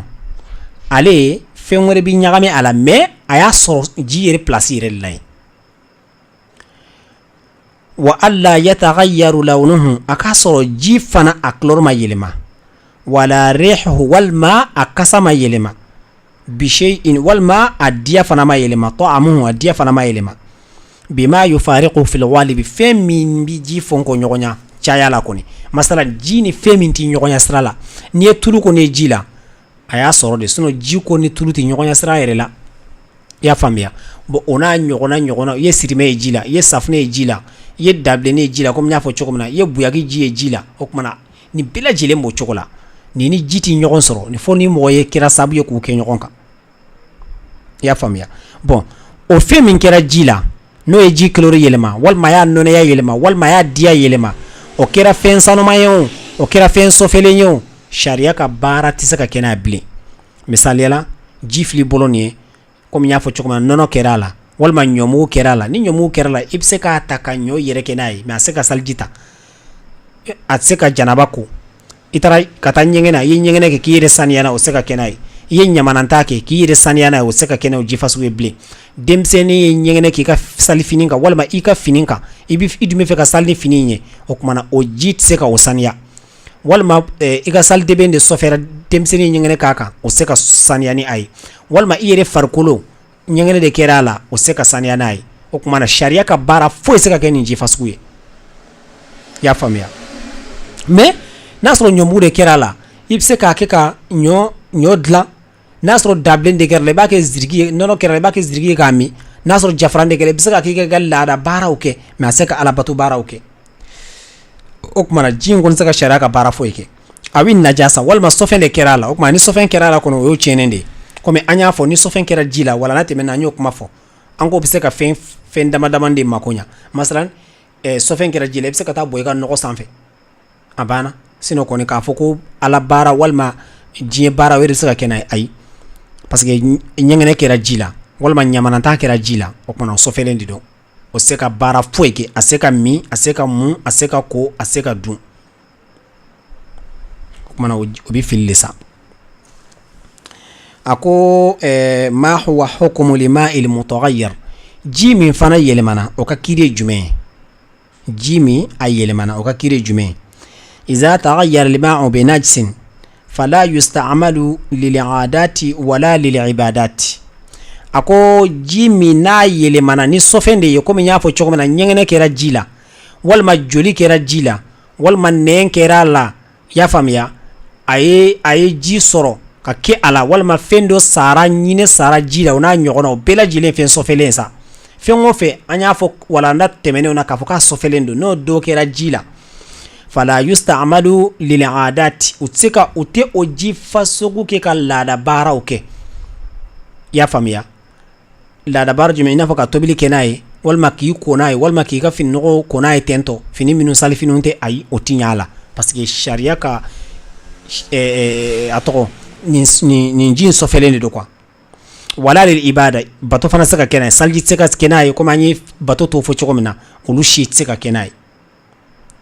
S2: ale fɛn wɛrɛ bi ɲagami a la mais a y'a sɔrɔ ji yɛrɛ place yɛrɛ de la yen wa alla yataghayyaru lawnuhu a k'a sɔrɔ ji fana a couleur ma yɛlɛma wala rihuhu walima a kasa ma yɛlɛma bi shay'in walima a diya fana ma yɛlɛma ta'amuhu a diya fana ma yɛlɛma bima yufariqu fil ghalibi fɛn min bi ji fɔnkɔ ɲɔgɔnya caya la kɔni masala ji ni fɛn min ti ɲɔgɔnya sira la n'i ye tulu kɔni ye ji la a y'a sɔrɔ de sinon ji ko ni tulu ti ɲɔgɔnya sira yɛrɛ la I y'a faamuya bon o n'a ɲɔgɔnna i ye sirimɛ ye ji la i ye safunɛ ye ji la i ye dabilennin ye ji la komi n y'a fɔ cogo min na i ye buyaki ji ye ji la o kumana nin bɛɛ lajɛlen b'o cogo la ni ji ti ɲɔgɔn sɔrɔ ni fo ni mɔgɔ ye kɛra sababu ye k'u kɛ ɲɔgɔn kan i y'a faamuya bon o fɛn min kɛra ji la n'o ye ji kilori yɛlɛma walima a y'a nɔnɔya yɛlɛma walima a y'a diya yɛlɛma o kɛra fɛn sanuman ye o kɛra fɛn sɔfɛlen ye o sariya ka baara tɛ se ka kɛ n'a bilen misaliyala ji fili bolo nin ye komi n y'a fɔ cogo min na nɔnɔ kɛra a la walima ɲɔmugu kɛra a la ni ɲɔmugu kɛra a la i bɛ se k'a ta ka ɲɔ yɛrɛ kɛ n'a ye mais a tɛ se ka saliji ta a tɛ se ka janaba ko i taara ka taa ɲɛgɛn na i ye ɲɛgɛn kɛ k'i yɛrɛ saniya n'a ye o tɛ se ka kɛ n'a ye i ye ɲamananta kɛ k'i yɛrɛ saniya n'a ye o tɛ se ka kɛ n'a ye o ji fasugu ye bilen denmisɛnnin ye ɲɛgɛn k'i ka sali fini kan walima i ka fini kan i dun bɛ fɛ ka sali ni fini in ye o kumana o ji tɛ se ka o saniya walima i ka salideben de sɔfɛra denmisɛnnin ɲɛgɛn k'a kan o tɛ se ka saniya ni a ye walima i yɛrɛ farikolo ɲɛgɛn de kɛra a la o tɛ se ka saniya n'a ye o kumana sariya ka baara foyi tɛ se ka kɛ nin ji fasugu ye i y'a faamuya mais n'a sɔrɔ ɲɔmugu de kɛra a la i bɛ se k'a kɛ ka ɲɔ dilan n'a sɔrɔ dabilen de kɛra la i b'a kɛ zirigi ye nɔnɔ kɛra la i b'a kɛ zirigi ye k'a min n'a sɔrɔ jafaran de kɛra i bɛ se ka k'i ka laada baaraw kɛ mais a tɛ se ka alabato baaraw kɛ o kumana ji in kɔni tɛ se ka sariya ka baara foyi kɛ a bɛ najasa walima sɔfɛn de kɛra a la o kumana ni sɔfɛn kɛra a la kɔnɔ o y'o tiɲɛnen de ye komi an y'a fɔ ni sɔfɛn kɛra ji la wala n'a tɛmɛna an y'o kuma fɔ an ko bɛ se ka fɛn dama dama de mako ɲa masalan sɔfɛn kɛra ji la i bɛ se ka taa bɔ i ka nɔgɔ sanfɛ a banna sinon kɔni k'a fɔ ko ala baara walima diɲɛ baara o de bɛ se ka kɛ n'a ye ayi parce que ɲɛgɛnɛ kɛra ji la walima ɲamananta kɛra ji la o kumana o sɔfɛlen de don o tɛ se ka baara foyi kɛ a tɛ se ka min a tɛ se ka mun a tɛ se ka ko a tɛ se ka dun o kumana o bɛ fili de sa a ko ma huwa hukmu lima'il mutaghayyir ji min fana yɛlɛmana o ka kiiri ye jumɛn ye ji min a yɛlɛmana o ka kiiri ye jumɛn ye iza taghayyara al-ma'u bi najsin fala yusta'malu lil'adati wala lil'ibadati a ko ji min n'a yɛlɛmana ni sɔfɛn de ye komi n y'a fɔ cogo min na ɲɛgɛnɛ kɛra ji la walima joli kɛra ji la walima nɛn kɛra a la i y'a faamuya a ye ji sɔrɔ ka kɛ a la walima fɛn dɔ sara ɲinɛ sara ji la o n'a ɲɔgɔnna o bɛɛ lajɛlen fɛn sɔfɛlen sa fɛn o fɛn an y'a fɔ walanda tɛmɛnenw na k'a fɔ k'a sɔfɛlen don n'o dɔ kɛra ji la fala yusta'malu lil'adati u tɛ o ji fasugu kɛ ka laada baaraw kɛ i y'a faamuya laada baara jumɛn i n'a fɔ ka tobili kɛ n'a ye walima k'i ko n'a ye walima k'i ka fini nɔgɔ ko n'a ye tentɔ fini minnu salifiniw tɛ ayi o ti ɲa a la parce que sariya ka a tɔgɔ nin ji in sɔfɛlen de don quoi wala lil ibada bato fana se ka kɛ n'a ye saliji tɛ se ka kɛ n'a ye komi an ye bato t'o fɔ cogo min na olu si tɛ se ka kɛ n'a ye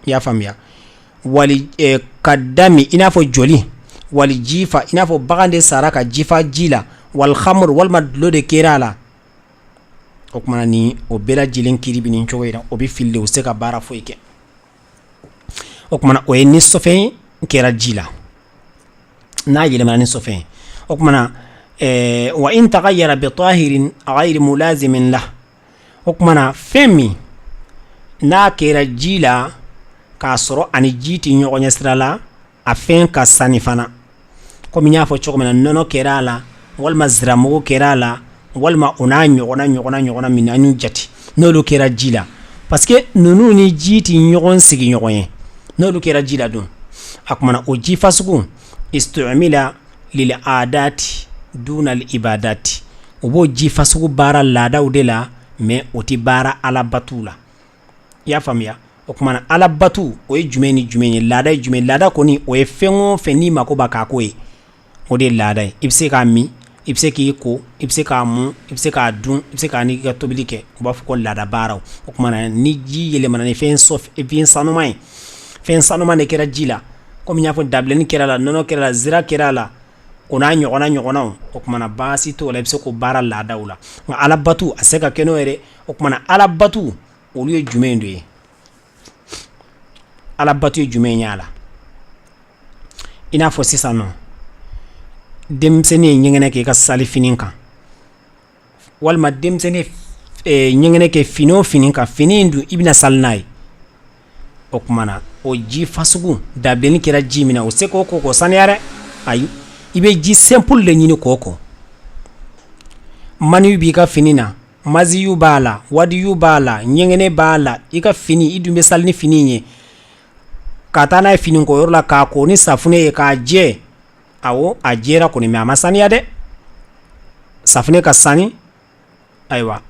S2: i y'a faamuya wali ka dami i n'a fɔ joli wali jifa i n'a fɔ bagan de sara ka jifa ji la wal khamr walima dulo de kɛra a la o kumana ni o bɛɛ lajɛlen kiiri bɛ nin cogo in na o bɛ fili de o tɛ se ka baara foyi kɛ o kumana o ye ni sɔfɛn kɛra ji la n'a yɛlɛmana ni sɔfɛn ye o kumana wa in taghayyara bi tahirin ghayri mulazimin lah o kumana fɛn min n'a kɛra ji la k'a sɔrɔ ani ji tɛ ɲɔgɔn ɲɛ sira la a fɛn ka sani fana komi n y'a fɔ cogo min na nɔnɔ kɛra a la walima ziramugu kɛra a la walima o n'a ɲɔgɔnna min an y'u jate n'olu kɛra ji la parce que ninnu ni ji tɛ ɲɔgɔn sigi ɲɔgɔn ye n'olu kɛra ji la dun a kumana o ji fasugu istu'mila lil adati duna al ibadati o b'o ji fasugu baara laadaw de la mais o tɛ baara alabatu la i y'a faamuya o kumana alabatu o ye jumɛn ni jumɛn ye laada ye jumɛn laada kɔni o ye fɛn o fɛn n'i mako b'a k'a ko ye o de ye laada ye i bɛ se k'a min i bɛ se k'i ko i bɛ se k'a mun i bɛ se k'a dun i bɛ se k'a n'i ka tobili kɛ u b'a fɔ ko laada baaraw o kumana ni ji yɛlɛmana ni fɛn sanuman ye fɛn sanuman de kɛra ji la komi n y'a fɔ dabilenni kɛra a la nɔnɔ kɛra a la zira kɛra a la o n'a ɲɔgɔnnaw o kumana baasi t'o la i bɛ se k'o baara laadaw la nka alabatu a tɛ se ka kɛ n'o ye dɛ o kumana alabatu olu ye jumɛn de ye alabatu ye jumɛn ye a la i n'a fɔ sisan nɔ denmisɛnnin ye ɲɛgɛnɛ kɛ i ka salifini kan walima denmisɛnnin ye ɲɛgɛnɛ kɛ fini o fini kan fini in dun i bɛna sali n'a ye o kumana o ji fasugu dabilenni kɛra ji min na o se k'o ko saniya dɛ ayi i bɛ ji simple de ɲini k'o ko mani b'i ka fini na, maziyu b'a la, wadiyu b'a la, ɲɛgɛnɛ b'a la, i ka fini i dun bɛ sali ni fini ye ka taa n'a ye fini ko yɔrɔ la k'a ko ni safunɛ ye k'a jɛ, awɔ a jɛra kɔni mais a ma saniya dɛ. Safunɛ ka sani ayiwa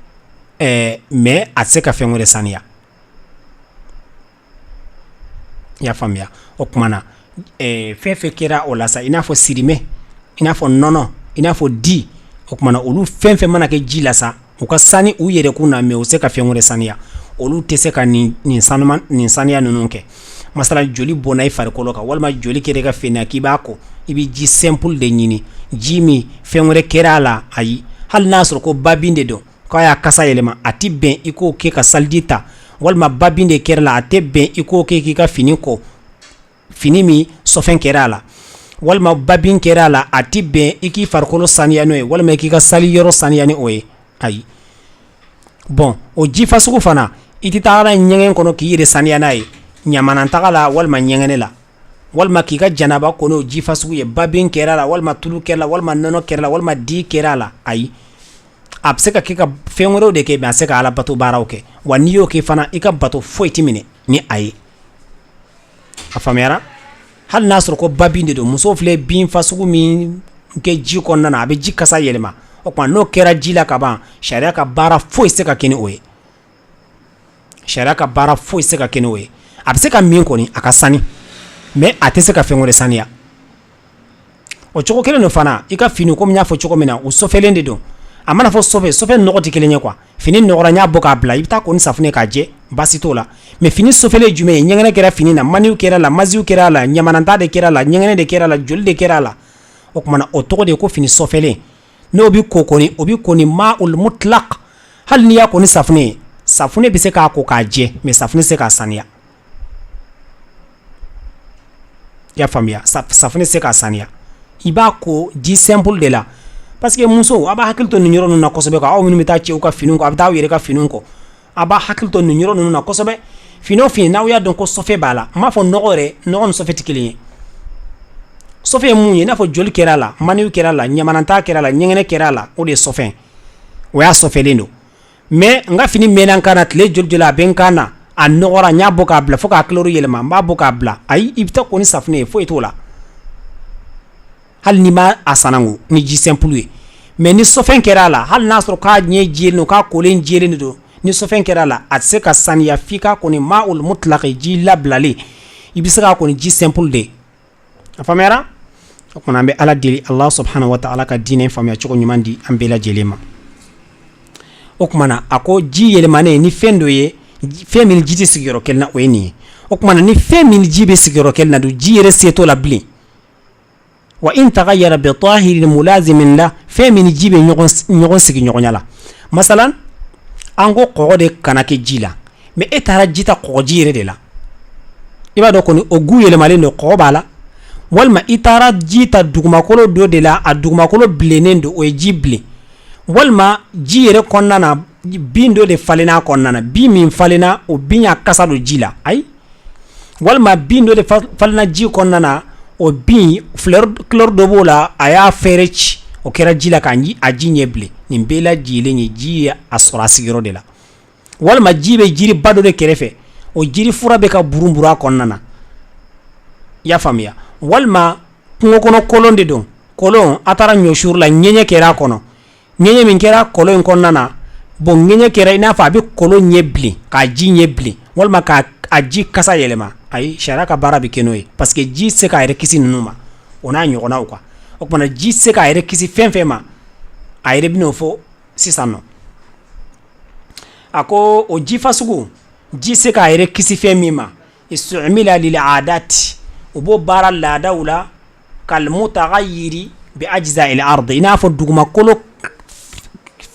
S2: mais a tɛ se ka fɛn wɛrɛ saniya. I y'a faamuya. O tuma na fɛn fɛn kɛra o la sa i n'a fɔ sirimɛ, i n'a fɔ nɔnɔ, i n'a fɔ di, o tuma na olu fɛn fɛn mana kɛ ji la sa u ka sani u yɛrɛ kun na mais u tɛ se ka fɛn wɛrɛ saniya. Olu tɛ se ka nin saniya ninnu kɛ. Masala joli bɔnna i farikolo kan walima joli kɛra i ka fini na k'i b'a ko i bɛ ji simple de ɲini, ji min fɛn wɛrɛ kɛra a la ayi, hali n'a sɔrɔ ko babin de don k'a y'a kasa yɛlɛma a tɛ bɛn i k'o kɛ ka saliji ta, walima babin de kɛra la a tɛ bɛn i k'o kɛ k'i ka fini ko, fini min sɔfɛn kɛra a la, walima babin kɛra a la a tɛ bɛn i k'i farikolo saniya n'o ye walima i k'i ka sali yɔrɔ saniya ni o ye ayi. Bon o ji fasugu fana i tɛ taa ɲɛgɛn kɔnɔ k'i yɛrɛ saniya n'a ye ɲamanataga la walima ɲɛgɛnɛ la, walima k'i ka janaba ko n'o ji fasugu ye, babin kɛra la walima tulu kɛra la walima nɔnɔ kɛra la walima di kɛra la ayi. A bɛ se ka kɛ ka fɛn wɛrɛw de kɛ mais a se ka ala bato baaraw kɛ, wa n'i y'o kɛ fana i ka bato foyi tɛ minɛ ni a ye. A faamuyara? Hali n'a sɔrɔ ko babin de don, muso filɛ bin fasugu min kɛ ji kɔnɔna na a bɛ ji kasa yɛlɛma, o tuma n'o kɛra ji la ka ban sariya ka baara foyi tɛ se ka kɛ ni o ye. Sariya ka baara foyi tɛ se ka kɛ ni o ye. A bɛ se ka min kɔni a ka sani mais a tɛ se ka fɛn wɛrɛ saniya. O cogo kelen de fana i ka fini komi n y'a fɔ cogo min na u sɔfɛlen de don. A mana fɔ sɔfɛ nɔgɔ tɛ kelen ye quoi, fini nɔgɔra n y'a bɔ k'a bila i bɛ taa ko ni safunɛ k'a jɛ baasi t'o la, mais fini sɔfɛlen jumɛn ye, ɲɛgɛnɛ kɛra fini na, maniw kɛra la, maziw kɛra la, ɲamananta de kɛra la, ɲɛgɛnɛ de kɛra la, joli de kɛra la, o tuma na o tɔgɔ de ye ko fini sɔfɛlen. N'o bɛ ko kɔni o bɛ ko ni ma'ul mutlaq, hali n'i y'a ko ni safunɛ ye, safunɛ bɛ se k'a ko k'a jɛ mais safunɛ tɛ se k'a saniya. I y'a faamuya? Safunɛ tɛ se k'a saniya. I b'a ko ji simple de la. Parce que muso a b'a hakili to nin yɔrɔ ninnu na kosɛbɛ quoi, aw minnu bɛ taa cɛw ka finiw kɔ a bɛ taa aw yɛrɛ ka finiw kɔ, a b'a hakili to nin yɔrɔ ninnu na kosɛbɛ. Fini o fini n'aw y'a dɔn ko sɔfɛ b'a la, n m'a fɔ nɔgɔ yɛrɛ, nɔgɔ ni sɔfɛ tɛ kelen ye. Sɔfɛ ye mun ye i n'a fɔ joli kɛra a la, maniw kɛra a la, ɲamananta kɛra a la, ɲɛgɛnɛ kɛra a la, o de ye sɔfɛ, o y'a sɔfɛlen don. Mais n ka fini mɛnna n kan na tile joli joli a bɛ n kan na a nɔgɔra n y'a bɔ k'a bila fo k'a couleur yɛlɛma n b'a bɔ k'a bila ayi i bɛ taa ko ni safunɛ ye foyi t'o la, hali n'i ma a sanango ni ji simple ye. Mais ni sɔfɛn kɛra a la hali n'a sɔrɔ k'a ɲɛ jɛlen don k'a kolen jɛlen de don, ni sɔfɛn kɛra a la a tɛ se ka saniya f'i k'a kɔni ma'ul mutlaq ji labilalen, i bɛ se k'a kɔni ji simple de. A faamuyara? O kumana an bɛ ala deli Allah subhanahu wa ta'ala ka diinɛ faamuya cogo ɲuman di an bɛɛ lajɛlen ma. O kumana a ko ji yɛlɛmanen ni fɛn dɔ ye fɛn min ji tɛ sigiyɔrɔ kelen na o ye nin ye. O kumana ni fɛn min ji bɛ sigiyɔrɔ kelen na don ji yɛrɛ se t'o la bilen. Wa in taghayyara bi tahirin mulazimin la, fɛn min ji bɛ ɲɔgɔn sigi ɲɔgɔnya la. Masalan an ko kɔgɔ de kana kɛ ji la mais e taara ji ta kɔgɔji yɛrɛ de la, i b'a dɔn kɔni o gu yɛlɛmalen don kɔgɔ b'a la, walima i taara ji ta dugumakolo dɔ de la a dugumakolo bilennen don o ye ji bilen, walima ji yɛrɛ kɔnɔna na bin dɔ de falenna kɔnɔna na, bin min falenna o bin y'a kasa don ji la ayi, walima bin dɔ de falenna ji kɔnɔna na o bin couleur dɔ b'o la a y'a fɛrɛ ci o kɛra ji la k'a a ji ɲɛ bilen, nin bɛɛ lajɛlen ye ji ye a sɔrɔ a sigiyɔrɔ de la, walima ji bɛ jiriba dɔ de kɛrɛfɛ o jiri fura bɛ ka burunburu a kɔnɔna na, i y'a faamuya, walima kungo kɔnɔ kolon de don, kolon a taara ɲɔsuru la ɲɛɲɛ kɛra a kɔnɔ, ɲɛɲɛ min kɛra kolon in kɔnɔna na bon ŋɛɲɛ kɛra i n'a fɔ a bɛ kolon ɲɛ bilen k'a ji ɲɛ bilen walima k'a ji kasa yɛlɛma ayi sariya ka baara bɛ kɛ n'o ye parce que ji tɛ se k'a yɛrɛ kisi ninnu ma o n'a ɲɔgɔnnaw quoi, o kumana ji tɛ se k'a yɛrɛ kisi fɛn fɛn ma a yɛrɛ bɛ n'o fɔ sisan nɔ. A ko o ji fasugu ji tɛ se k'a yɛrɛ kisi fɛn min ma istu'mila lil aadati o b'o baara laadaw la kal mutaghayyiri bi ajza'il ardi i n'a fɔ dugumakolo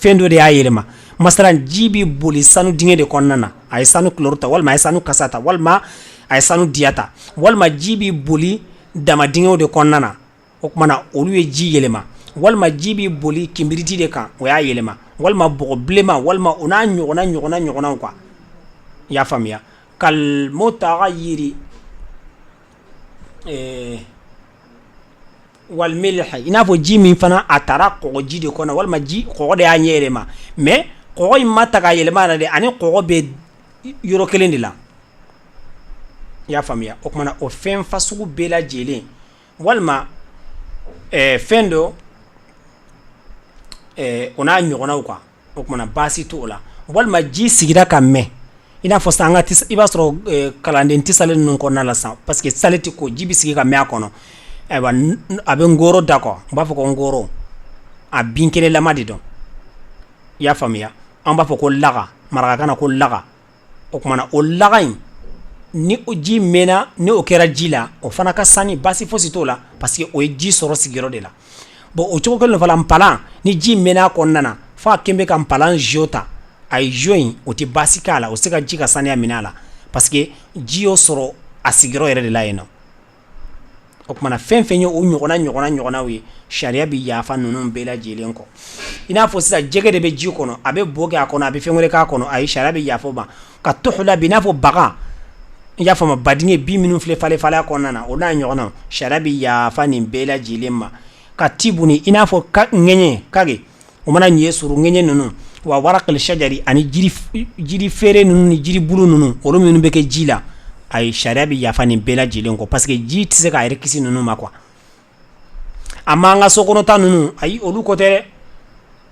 S2: fɛn dɔ de y'a yɛlɛma. Masalan ji bɛ boli sanu dingɛ de kɔnɔna na a ye sanu couleur ta walima a ye sanu kasa ta walima a ye sanu diya ta walima ji bɛ boli dama dingɛw de kɔnɔna na o kumana olu ye ji yɛlɛma walima ji bɛ boli kinbiriti de kan o y'a yɛlɛma walima bɔgɔ bilenman walima o n'a ɲɔgɔnnaw quoi i y'a faamuya kal mutaghayyiri wal milh ina fo ji min fana atara ko ji de kono walma ji ko de anyere ma mais ko mata ka yelma na de ani ko be yoro kelen de la ya famiya o kuma o fen fasugu bela jelen walma fendo ona nyogona quoi o kuma basi to la walma ji sigira kamme ina fo sanga tis iba soro kalande tisale nun ko na la sa parce que saleti ko jibi sigi kamme akono eba abe ngoro dako ba fo ko ngoro a binkele la madi don ya famiya an ba fo ko laga maraka kana ko laga o kuma o laga ni o ji mena ni o kera jila o fana ka sani basi fosi to la parce que o ji soro sigiro de la bon o choko kelo fala mpalan ni ji mena ko nana fa kembe ka mpalan jota ay join o ti basi kala o seka ji ka sani aminala parce que ji o soro a sigiro yere de la yeno o kuma na fen fen yo o nyogona wi sharia bi ya fa nunun bela jelen ko ina fo sisa jege de be ji kono abe boge akono abe fengore ka kono ay sharia bi ya fo ba ka tuhla bi na fo baga ya fama badinge bi minun fle fale akona na ona nyogona sharia bi ya fa nin bela jelen ma ka tibuni ina fo ka ngenye kage o mana nye suru ngenye nunu wa waraqil shajari ani jiri fere nunu ni jiri bulu nunu oro minun beke jila ay sharia bi yafa ni bela jilen ko parce que ji tise ka ayre kisi nunu ma quoi amma nga sokono ta nunu ay olu ko tere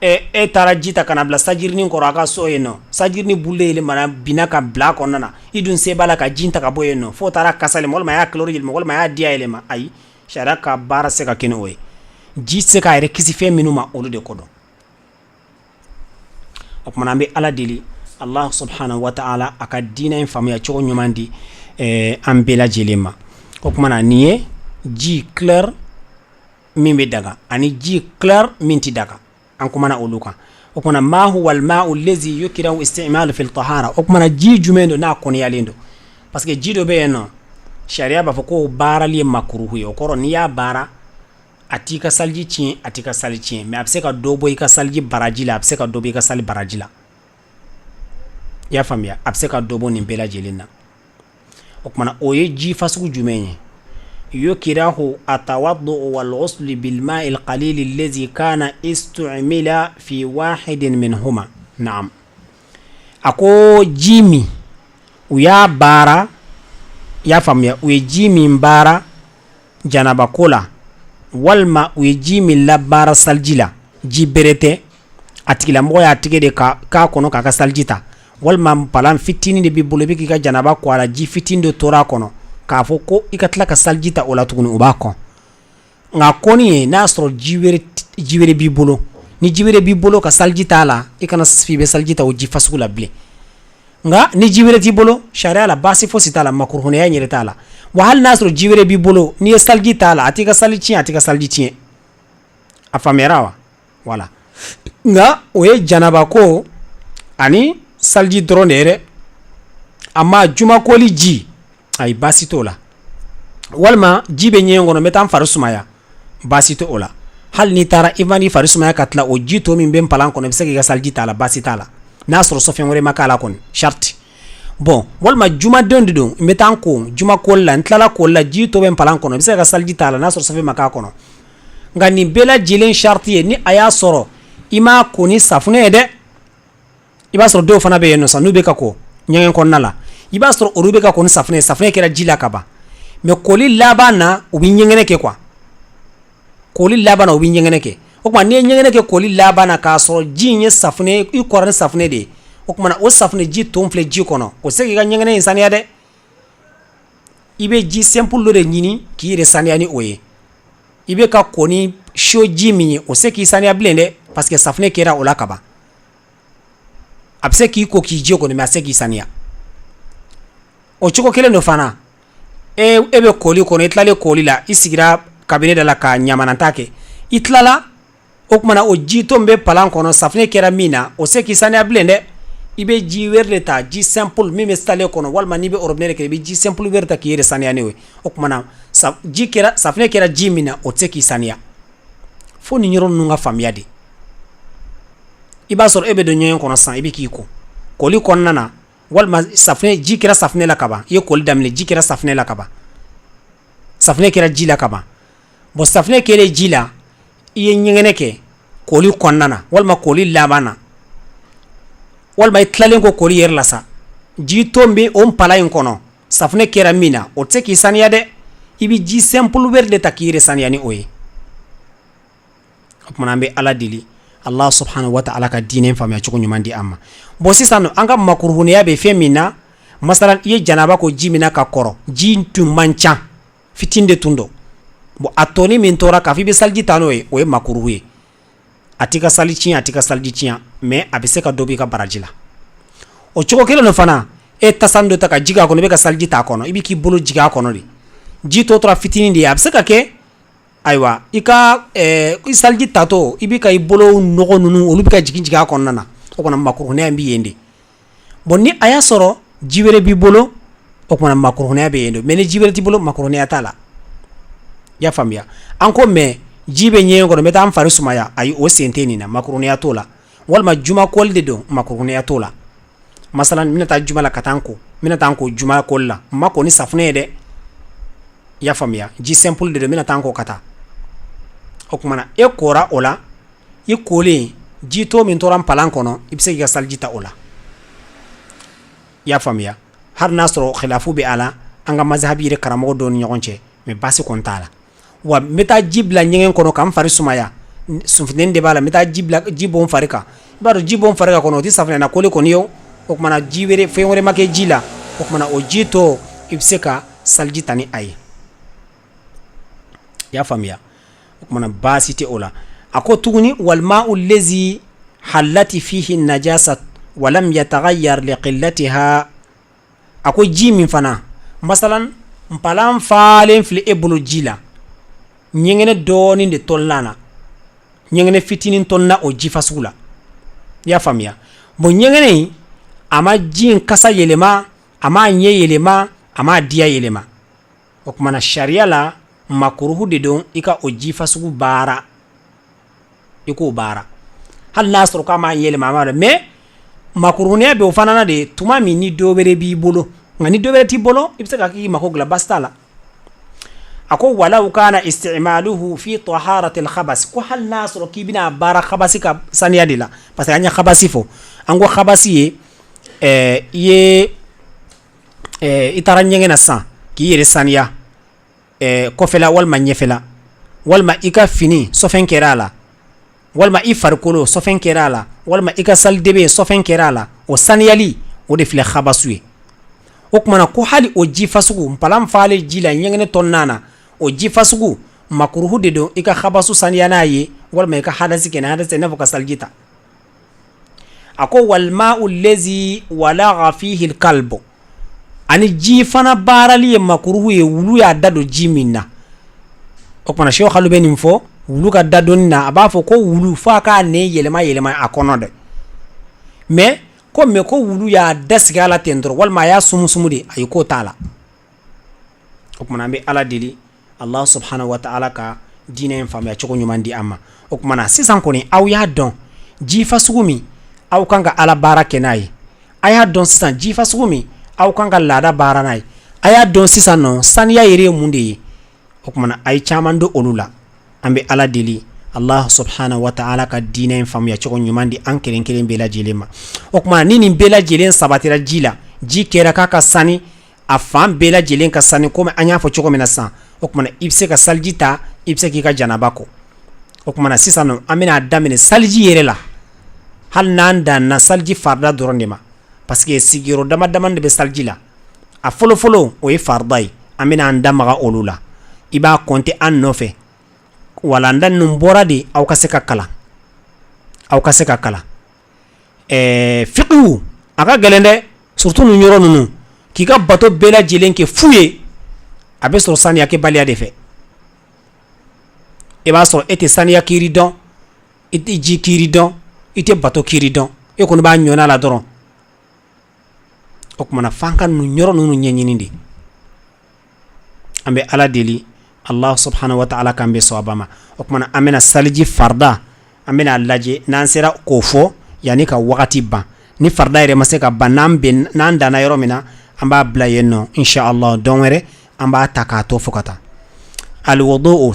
S2: e tara jita kana bla sajirni ko raka so yeno sajirni bulle le mana binaka bla ko nana idun se bala ka jinta ka boyeno fo tara kasale mol ma ya klori mol ma ya dia ele ma ay sharia ka bara se ka keno we ji tise ka ayre kisi fe minuma olu de kodo okuma be ala dili Allah subhanahu wa ta'ala aka dina infamia chogo nyumandi ambela jelema okuma na niye ji clair mimbe daga ani ji clair minti daga ankuma na uluka okuma ma huwa al-ma'u allazi yukrahu isti'malu fi al-tahara okuma na ji jumendo na koni yalendo parce que ji do be no sharia ba foko bara li makruhu yo koro ni ya bara atika salji chin atika salji chin mais abse ka dobo ika salji barajila abse ka dobo ika salji barajila ya famia abse ka dobo ni bela jelena okmana oye ji fasugu jumenye yukirahu atawaddu wal ghusl bil ma'i al qalil alladhi kana istu'mila fi wahidin minhuma na'am ako jimi uya bara ya famia uye jimi mbara janaba kola walma uye jimi labara saljila jiberete atikila mgo ya atike de ka kono kaka saljita walma palan fitini de bibule biki ka janaba ko ala ji fitini de tora kono ka fo ko ikatla ka saljita ola tuguni ubako nga koni na soro jiwere bibulo ni jiwere bibulo ka saljita la ikana fibe saljita o ji fasku la ble nga ni jiwere tibolo sharia la basi fo sitala makruhune ya nyere tala wa hal nasro jiwere bibulo ni saljita la atika salji afamerawa wala nga oye janaba ko ani salji dronere amma juma koli ji ay basito la walma jibe nyengono metam farusumaya basito ola hal ni tara imani farusumaya katla o jito min bem palan kono bisaki ga salji tala basitala nasro sofen wore makala kon sharti bon walma juma dondido metan ko juma kolla ntala kolla jito bem palan kono bisaki ga salji tala nasro sofen makala kono ngani bela jilen sharti ni aya soro ima koni safune de iba soro do fana be yeno sanu be kako nyangen kon nala iba soro orube ka koni safune kera jila kaba me koli labana ubi nyengene ke kwa koli labana ubi nyengene ke okuma ne nyengene ke koli labana ka soro jinye safune i korane safune de okuma na o safune ji tonfle ji kono o segi ga nyengene insani ade ibe ji simple lo de nyini ki resani ani oye ibe ka koni sho jimi o seki sani blende parce que safne kera ola kaba abse ki ko ki joko ne maseki sania o choko kele no fana ebe koli kono itlale koli la isigira kabine de la ka nyamana take itlala okmana o jito mbe palan kono safne kera mina o seki sania blende ibe ji werde ta ji simple mime stale kono walma nibe orobnere ke ibe ji simple werde ki yere sania newe okmana ji kera safne kera jimina o seki sania fo ni nyoro nunga famiade iba sor ebe do nyen kono san ibe kiko koli konnana walma safne ji kera safne la kaba ye koli damle ji kera safne la kaba safne kera ji la kaba bon safunɛ kɛlen ji la i ye ɲɛgɛnɛ kɛ koli kɔnɔna na walima koli laban na walima i tilalen ko koli yɛrɛ la sa ji to min bɛ o pala in kɔnɔ safunɛ kɛra min na o tɛ se k'i saniya dɛ i bɛ ji simple wɛrɛ de ta k'i yɛrɛ saniya ni o ye o kumana an bɛ ala deli Allah subhanahu wa ta'ala ka diinɛ faamuya cogo ɲuman di an ma bon sisan an ka makuruhuniya bɛ fɛn min na masalan i ye janaba ko ji min na ka kɔrɔ ji tun man ca fitinin de tun don bon a tɔni min tora k'a fɔ i bɛ saliji ta n'o ye o ye makuruhu ye a t'i ka sali tiɲɛ a t'i ka saliji tiɲɛ mais a bɛ se ka dɔ b'i ka baraji la o cogo kelen de fana e tasan dɔ ta ka ji k'a kɔnɔ i bɛ ka saliji t'a kɔnɔ i bɛ k'i bolo jigin a kɔnɔ de ji tɔ tora fitinin de ye a bɛ se ka kɛ ayiwa i ka i saliji tatɔ i bɛ ka i bolo nɔgɔ ninnu olu bɛ ka jigin a kɔnɔna na o kɔnɔ makuruhuniya in bɛ yen de bon ni a y'a sɔrɔ ji wɛrɛ b'i bolo o kumana makuruhuniya bɛ yen de mais ni ji wɛrɛ t'i bolo makuruhuniya t'a la i y'a faamuya an ko mais ji bɛ ɲɛgɛn kɔnɔ n bɛ taa an fari sumaya ayi o sen tɛ nin na makuruhuniya t'o la walima juma kɔli de don makuruhuniya t'o la masalan n bɛna taa juma la ka taa n ko n bɛna taa n ko juma kɔli la n ma ko ni safunɛ ye dɛ i y'a faamuya ji simple de don n bɛna taa n ko ka taa o kumana e kora o la i kolen ji to min tora palan kɔnɔ i bɛ se k'i ka saliji ta o la i y'a faamuya hali n'a sɔrɔ khilafu bɛ a la an ka mazhabi yɛrɛ karamɔgɔ dɔw ni ɲɔgɔn cɛ mais baasi kɔni t'a la wa n bɛ taa ji bila ɲɛgɛn kɔnɔ ka n fari sumaya sunfitini de b'a la n bɛ taa ji bɔ n fari kan i b'a dɔn ji bɔ n fari kan kɔnɔ o tɛ safunɛ na koli kɔni ye o kumana ji wɛrɛ fɛn wɛrɛ ma kɛ ji la o kumana o ji tɔ i bɛ se ka saliji ta ni a ye i y'a faamuya o kumana baasi tɛ o la a ko tuguni walma'u lezi halati fihi najasa walam yataghayyar liqillatiha a ko ji min fana masalan npalan falen filɛ e bolo ji la ɲɛgɛnɛ dɔɔnin de tɔnna na ɲɛgɛnɛ fitinin tɔnna o ji fasugu la i y'a faamuya bon ɲɛgɛnɛ in a ma ji in kasa yɛlɛma a ma ɲɛ yɛlɛma a ma diya yɛlɛma o kumana sariya la makuruhu de don i ka o ji fasugu baara i k'o baara hali n'a sɔrɔ k'a ma yɛlɛma a ma dɛ mais makuruhuniya bɛ o fana na de tuma min ni dɔ wɛrɛ b'i bolo nka ni dɔ wɛrɛ t'i bolo i bɛ se ka k'i mako dilan basi t'a la a ko walaw kana isti'maluhu fi taharati al-khabas ko hali n'a sɔrɔ k'i bɛna baara khabasi ka saniya de la parce que an ye khabasi fɔ an ko khabasi ye i taara ɲɛgɛn na sisan k'i yɛrɛ saniya kɔfɛla walima ɲɛfɛla walima i ka fini sɔfɛn kɛra a la walima i farikolo sɔfɛn kɛra a la walima i ka salidebe sɔfɛn kɛra a la o saniyali o de filɛ khabasu ye o kumana ko hali o ji fasugu npalan falen ji la ɲɛgɛnɛ tɔnna na o ji fasugu makuruhu de don i ka khabasu saniya n'a ye walima i ka hadasi kɛ hadasi i n'a fɔ ka saliji ta a ko walma'u lezi walagha fihi al-kalbu ani ji fana baarali ye makuruhu ye wulu y'a da don ji min na o kumana Sheikh Khalu bɛ nin fɔ wulu ka da donni na a b'a fɔ ko wulu f'a k'a nɛn yɛlɛma a kɔnɔ dɛ mais ko wulu y'a da sigi a la ten dɔrɔn walima a y'a sumusumu de ayi k'o t'a la o kumana an bɛ ala deli Allah subhanahu wa ta'ala ka diinɛ in faamuya cogo ɲuman di an ma o kumana sisan kɔni aw y'a dɔn ji fasugu min aw kan ka ala baara kɛ n'a ye a y'a dɔn sisan ji fasugu min aw kan ka laada baara n'a ye a y'a dɔn sisan nɔ saniya yɛrɛ ye mun de ye o kumana a ye caman don olu la an bɛ ala deli Allah subhanahu wa ta'ala ka diinɛ in faamuya cogo ɲuman di an kelen kelen bɛɛ lajɛlen ma o kumana ni nin bɛɛ lajɛlen sabatira ji la ji kɛra k'a ka sani a fan bɛɛ lajɛlen ka sani komi an y'a fɔ cogo min na sisan o kumana i bɛ se ka saliji ta i bɛ se k'i ka janaba ko o kumana sisan nɔ an bɛna daminɛ saliji yɛrɛ la hali n'an danna saliji farida dɔrɔn de ma parce que sigiyɔrɔ dama dama de bɛ saliji la a fɔlɔ fɔlɔ o ye farida ye an bɛna an da maga olu la i b'a compter an nɔfɛ walanda ninnu bɔra de aw ka se ka kalan fiqhu a ka gɛlɛn dɛ surtout nin yɔrɔ ninnu k'i ka bato bɛɛ lajɛlen kɛ fu ye a bɛ sɔrɔ saniya kɛbaliya de fɛ i b'a sɔrɔ e tɛ saniya kiri dɔn i tɛ ji kiri dɔn i tɛ bato kiri dɔn e kɔni b'a ɲɔna la dɔrɔn o kumana f'an ka nin yɔrɔ ninnu ɲɛɲini de an bɛ ala deli Allah subhanahu wa ta'ala kan bɛ sawaba ma o kumana an bɛna saliji farda an bɛna lajɛ n'an sera k'o fɔ yanni ka wagati ban ni farda yɛrɛ ma se ka ban n'an danna yɔrɔ min na an b'a bila yen nɔ insha Allah don wɛrɛ an b'a ta k'a to fo ka taa alwudu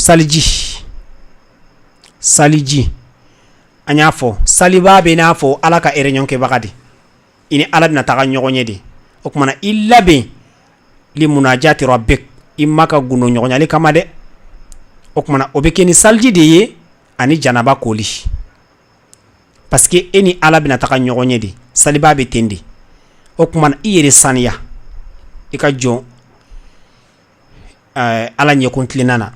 S2: saliji anya fo saliba be na fo alaka erenyon ke bagadi ini ala bina taga nyogonye de o kuma na illa be li munajati rabbik imma ka guno nyogonya le kama de o kuma na obekeni salji de ye ani janaba koli parce que eni ala bina taga nyogonye de saliba be tendi o kuma na iyere saniya ika jon ala nye kontlinana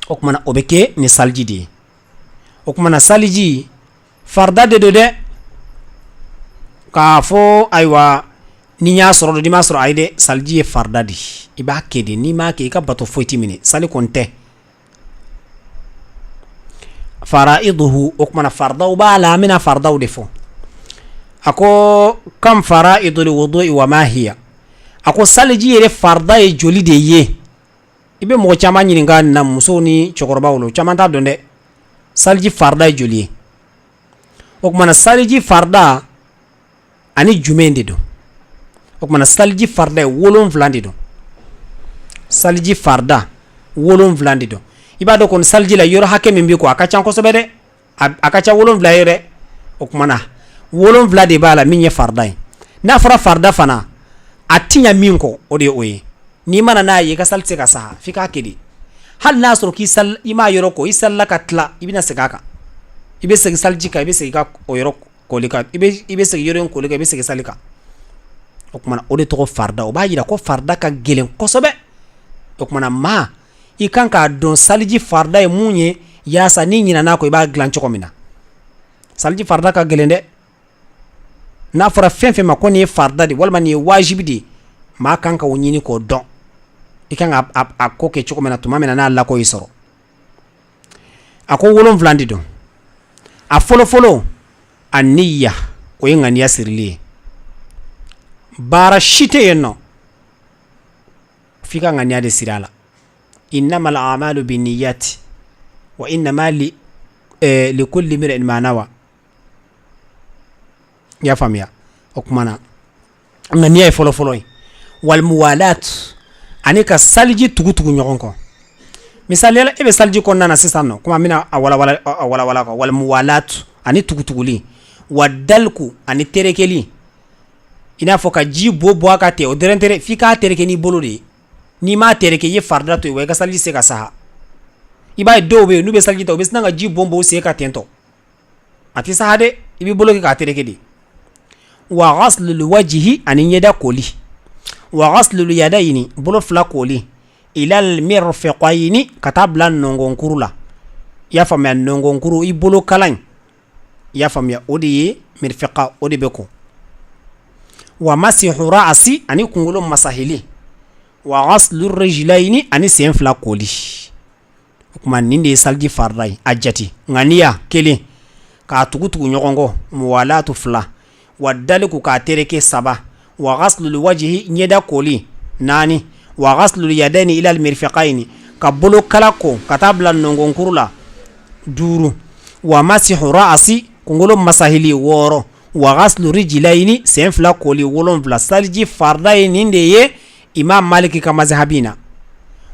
S2: o kuma na obeke ni salji de o kuma na salji farda de de ka fo aywa ni nya soro di ma soro ayde salji e farda di iba kede ni ma ke ka bato foiti mini sali konte faraiduhu o kuma na farda ba la mina farda de fo ako kam faraidul wudu'i wa ma hiya ako salji ere farda e joli de ye ibe mo chama nyini nga na muso ni chokoroba wolo chama ta donde salji farda e joli o kuma na salji farda ani jumende do o kuma na salji farda e wolon vlandi do salji farda wolon vlandi do iba do kon salji la yoro hakke mimbi ko akacha ko sobede akacha wolon vlayere o kuma na wolon vlade bala minye farda na fara farda fana atinya minko ode oye ni mana na ye ka salse ka saha fika kedi hal nasro ki sal ima yoro ko isalla katla ibina segaka ibe seg salji ka ibe seg ka o yoro ko lika ibe seg yoro ko lika ibe seg salika o kuma ode to farda o ba yira ko farda ka gelen kosobe o kuma ma ikanka don salji farda e munye ya sa ni nyina na ko iba glancho ko mina salji farda ka gelende na fara fenfe makoni farda di walma ni wajibi di ma kanka wonyini ko don ikanga ko ke choko mena tuma mena na Allah ko isoro ako wolon vlandi don a folo aniya o yenga ni asirli bara shite yenno fika ngani ade sirala innamal a'malu binniyati wa innama li kulli imrin ma nawa ya famia okumana ngania e folo wal muwalat anika salji tugutugu nyogonko misali ala ebe salji konna na sisano kuma mina awala wal muwalat ani tugutuguli wadalku ani terekeli ina foka ji bobo akate o derentere fika tereke ni bolodi ni ma tereke ye farda to we ka salji se ka saha iba dobe nube salji to besnanga ji bombo se ka tento ati sahade ibi boloki ka tereke di wa ghaslul wajhi anin yada koli wa ghaslul yadaini bolo fla koli ila al mirfaqaini katabla nongonkurula ya famya nongonkuru i bolo kalan ya famya odi mirfaqa odi beko wa masihu ra'si ani kungulo masahili wa ghaslur rijlaini ani sen fla koli kuma ninde salji fardai ajati ngania kele ka tugutugu nyogongo muwalatu fla wadaliku ka tereke saba wa ghaslul wajhi nyeda koli nani wa ghaslul yadaini ila al mirfaqaini ka bolo kalako katabla nongonkurula duru wa masihu ra'si kungolo masahili woro wa ghaslu rijlaini senfla koli wolon vla salji fardai ninde ye imam maliki ka mazhabina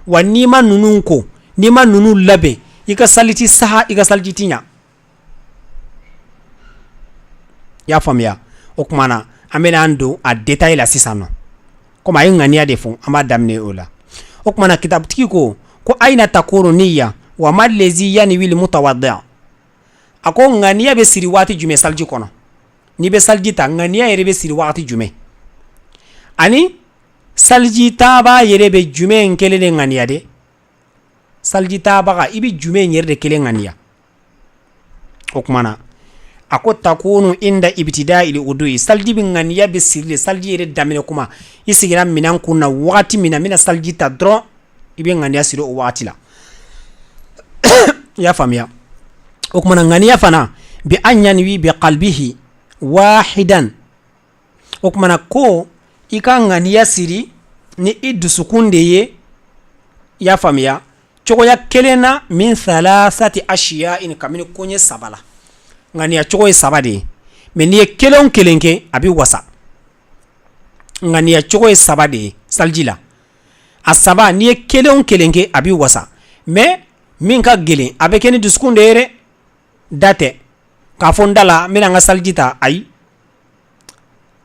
S2: wa nima nununko nima nunu labe ika saliti saha ika salji tinya ya famia okmana amena ando a detail la sisano koma ay ngania defo ama damne ola okmana kitab tikiko ko aina takuru niyya wa malezi yani wil mutawaddi ako ngania be siri wati jume salji kono ni be salji ta ngania yere be siri wati jume ani salji taba yere be jume nkele ngania de salji taba ga ibi jume yere de kele ngania okmana ako takunu inda ibtida'i ili udui salji bin ngania be sirle salji yere damine kuma isigira minan kunna wakati mina salji ta dron ibe ngania siro o wakati la ya famia okuma ngania fana bi anyanwi bi qalbihi wahidan okuma ko ika ngania siri ni idusukunde ye ya famia choko ya kelena min thalathati ashiya in kamini konye sabala ngania choko e sabade meni kelon kelenke abi wasa ngania choko e sabade saljila a saba n'i ye kelen kelen kɛ a b'i wasa mais min ka gɛlɛn a bɛ kɛ ni dusukun de ye dɛ da tɛ k'a fɔ n da la n bɛna n ka saliji ta ayi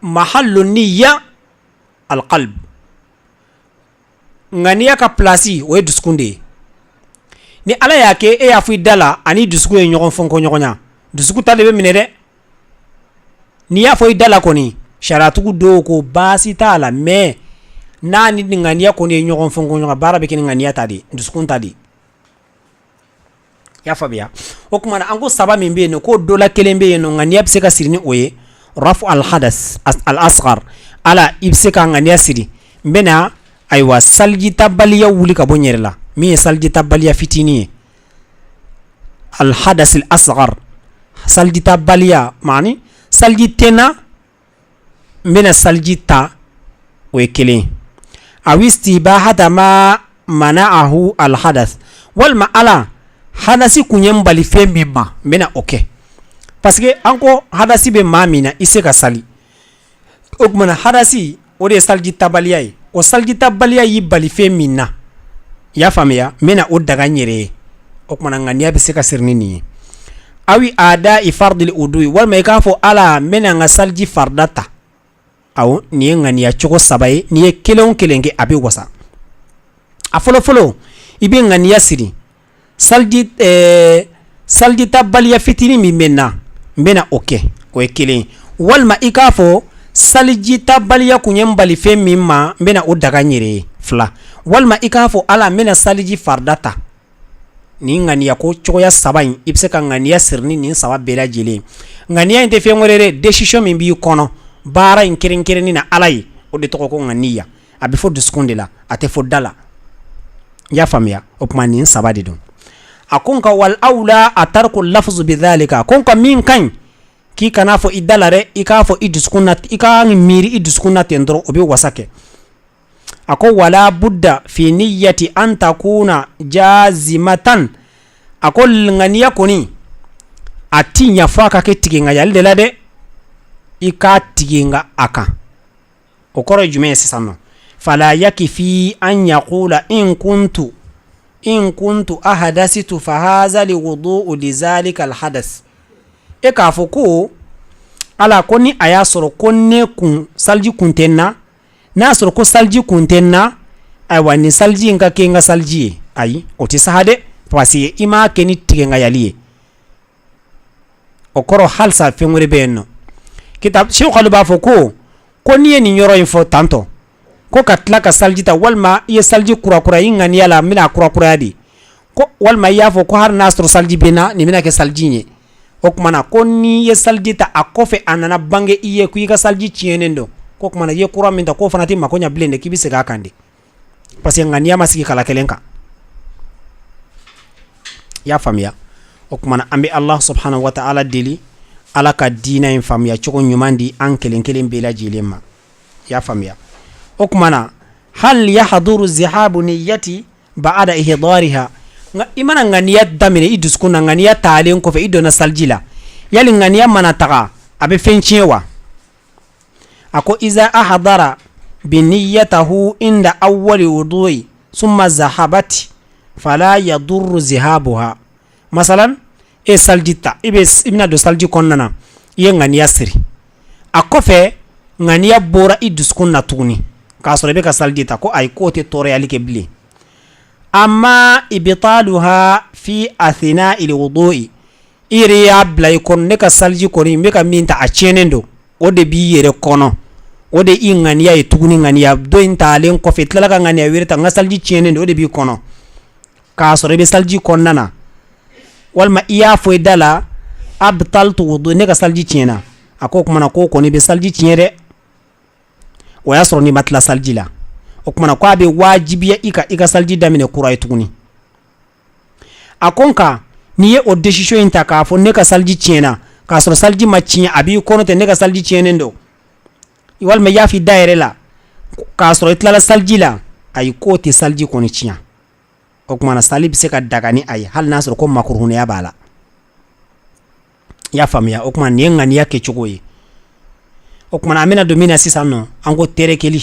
S2: mahallu niyya alqalb ŋaniya ka place o ye dusukun de ye ni ala y'a kɛ e y'a fɔ i da la ani dusukun ye ɲɔgɔn fɔnkɔ ɲɔgɔn ɲa dusukun ta de bɛ minɛ dɛ n'i y'a fɔ i da la kɔni sariyatigiw dɔw ko baasi t'a la mais n'a ni ŋaniya kɔni ye ɲɔgɔn fɔnkɔ ɲɔgɔn baara bɛ kɛ ni ŋaniya ta de dusukun ta de y'a faamuya o tuma an ko saba min bɛ yen nɔ ko dɔ la kelen bɛ yen nɔ ŋaniya bɛ se ka siri ni o ye rafu al-hadas al-asghar ala i bɛ se ka ŋaniya siri n bɛna ayiwa salijita-baliya wuli ka bɔ n yɛrɛ la min ye salijita-baliya fitinin ye al-hadas al-asghar salijita-baliya maani saliji tɛ n na n bɛna saliji ta o ye kelen aw istibahata ma mana'ahu al-hadas walima ala hadasi kun ye n bali fɛn min ma n bɛna o kɛ parce que an ko hadasi bɛ maa min na i se ka sali o tuma na hadasi o de ye salijita-baliya ye o salijita-baliya y'i bali fɛn min na i y'a faamuya n bɛna o daga n yɛrɛ ye o tuma na ŋaniya bɛ se ka siri ni nin ye awi ada i fardil uduyi walima i k'a fɔ ala n bɛna n ka saliji farida ta awɔ nin ye ŋaniya cogo saba ye n'i ye kelen o kelen kɛ a bɛ wasa a fɔlɔ-fɔlɔ i bɛ ŋaniya siri salijita-baliya fitinin min bɛ n na n bɛna o kɛ o ye kelen walima i k'a fɔ salijita-baliya kun ye n bali fɛn min ma n bɛna o daga n yɛrɛ ye fila walima i k'a fɔ ala n bɛna saliji farida ta nin ŋaniya ko cogoya saba in i bɛ se ka ŋaniya siri ni nin saba bɛɛ lajɛlen ŋaniya in tɛ fɛn wɛrɛ dɛ décision min b'i kɔnɔ baara in kɛrɛnkɛrɛnni na ala ye o de tɔgɔ ko ŋaniya a bɛ fɔ dusukun de la a tɛ fɔ da la i y'a faamuya o tuma nin saba de don a ko nka wal awla a tariku lafzu bi dhalika ko nka min ka ɲi k'i kana fɔ i da la dɛ i k'a fɔ i dusukun na i ka miiri i dusukun na ten dɔrɔn o bɛ wasa kɛ a ko wala budda fi niyyati an takuna jazimatan a ko ŋaniya kɔni a ti ɲa fɔ a ka kɛ tigɛŋayali de la dɛ i k'a tigɛŋa a kan o kɔrɔ ye jumɛn ye sisan nɔ fala yakifi an yaqula in kuntu ahadasitu fahaza liwudu'u lizalika alhadas e k'a fɔ ko ala ko ni a y'a sɔrɔ ko ne kun saliji kun tɛ n na n'a sɔrɔ ko saliji kun tɛ n na ayiwa nin saliji in ka kɛ n ka saliji ye ayi o tɛ saha dɛ parce que i m'a kɛ ni tigɛŋayali ye o kɔrɔ halisa fɛn wɛrɛ bɛ yen nɔ kitab Sheikh b'a fɔ ko n'i ye nin yɔrɔ in fɔ tantɔ ko ka tila ka saliji ta walima i ye saliji kurakura i ŋaniya la n bɛna kurakuraya de ko walima i y'a fɔ ko hali n'a sɔrɔ saliji bɛ n na nin bɛna kɛ saliji ye o tuma na ko n'i ye saliji ta a kɔfɛ a nana bange i ye ko i ka saliji tiɲɛnen don ko tuma na i ye kura min ta k'o fana tɛ mako ɲɛ bilen dɛ k'i bɛ segin a kan de parce que ŋaniya ma sigi kala kelen kan i y'a faamuya o tuma na an bɛ Ala subhanahu wa ta'ala deli ala ka diinɛ in faamuya cogo ɲuman di an kelen kelen bɛɛ lajɛlen ma i y'a faamuya o tuma na hal yahduru zihabu niyyati ba'da ihdariha i mana ŋaniya daminɛ i dusukun na ŋaniya taalen kɔfɛ i donna saliji la yali ŋaniya mana taga a bɛ fɛn tiɲɛ wa a ko iza ahdara biniyatahu inda awwali wudu'i summa zahabati fala yadurru zihabuha masalan e saliji ta i bɛna don saliji kɔnɔna na i ye ŋaniya siri a kɔfɛ ŋaniya bɔra i dusukun na tuguni k'a sɔrɔ i bɛ ka saliji ta ko ayi k'o tɛ tɔɔrɔyali kɛ bilen amma ibtaluha fi athina il wudu'i i yɛrɛ y'a bila i kɔnɔ ne ka saliji kɔni n bɛ ka min ta a tiɲɛnen don o de b'i yɛrɛ kɔnɔ o de i ŋaniya ye tuguni ŋaniya dɔ in taalen kɔfɛ i tilala ka ŋaniya wɛrɛ ta n ka saliji tiɲɛnen don o de b'i kɔnɔ k'a sɔrɔ i bɛ saliji kɔnɔna na walima i y'a fɔ i da la abtaltu wudu ne ka saliji tiɲɛna a ko o tuma na k'o kɔni bɛ saliji tiɲɛ dɛ o y'a sɔrɔ n'i ma tila saliji la o tuma na k'a bɛ wajibiya i ka saliji daminɛ kura ye tuguni a ko nka n'i ye o décision in ta k'a fɔ ne ka saliji tiɲɛna k'a sɔrɔ saliji ma tiɲɛ a b'i kɔnɔ tɛ ne ka saliji tiɲɛnen don walima i y'a fɔ i da yɛrɛ la k'a sɔrɔ i tilala saliji la ayi k'o tɛ saliji kɔni tiɲɛ o tuma na sali bɛ se ka daga ni a ye hali n'a sɔrɔ ko makuruhunya b'a la i y'a faamuya o tuma nin ye ŋaniya kɛcogo ye o tuma na an bɛna don min na sisan nɔ an ko terekeli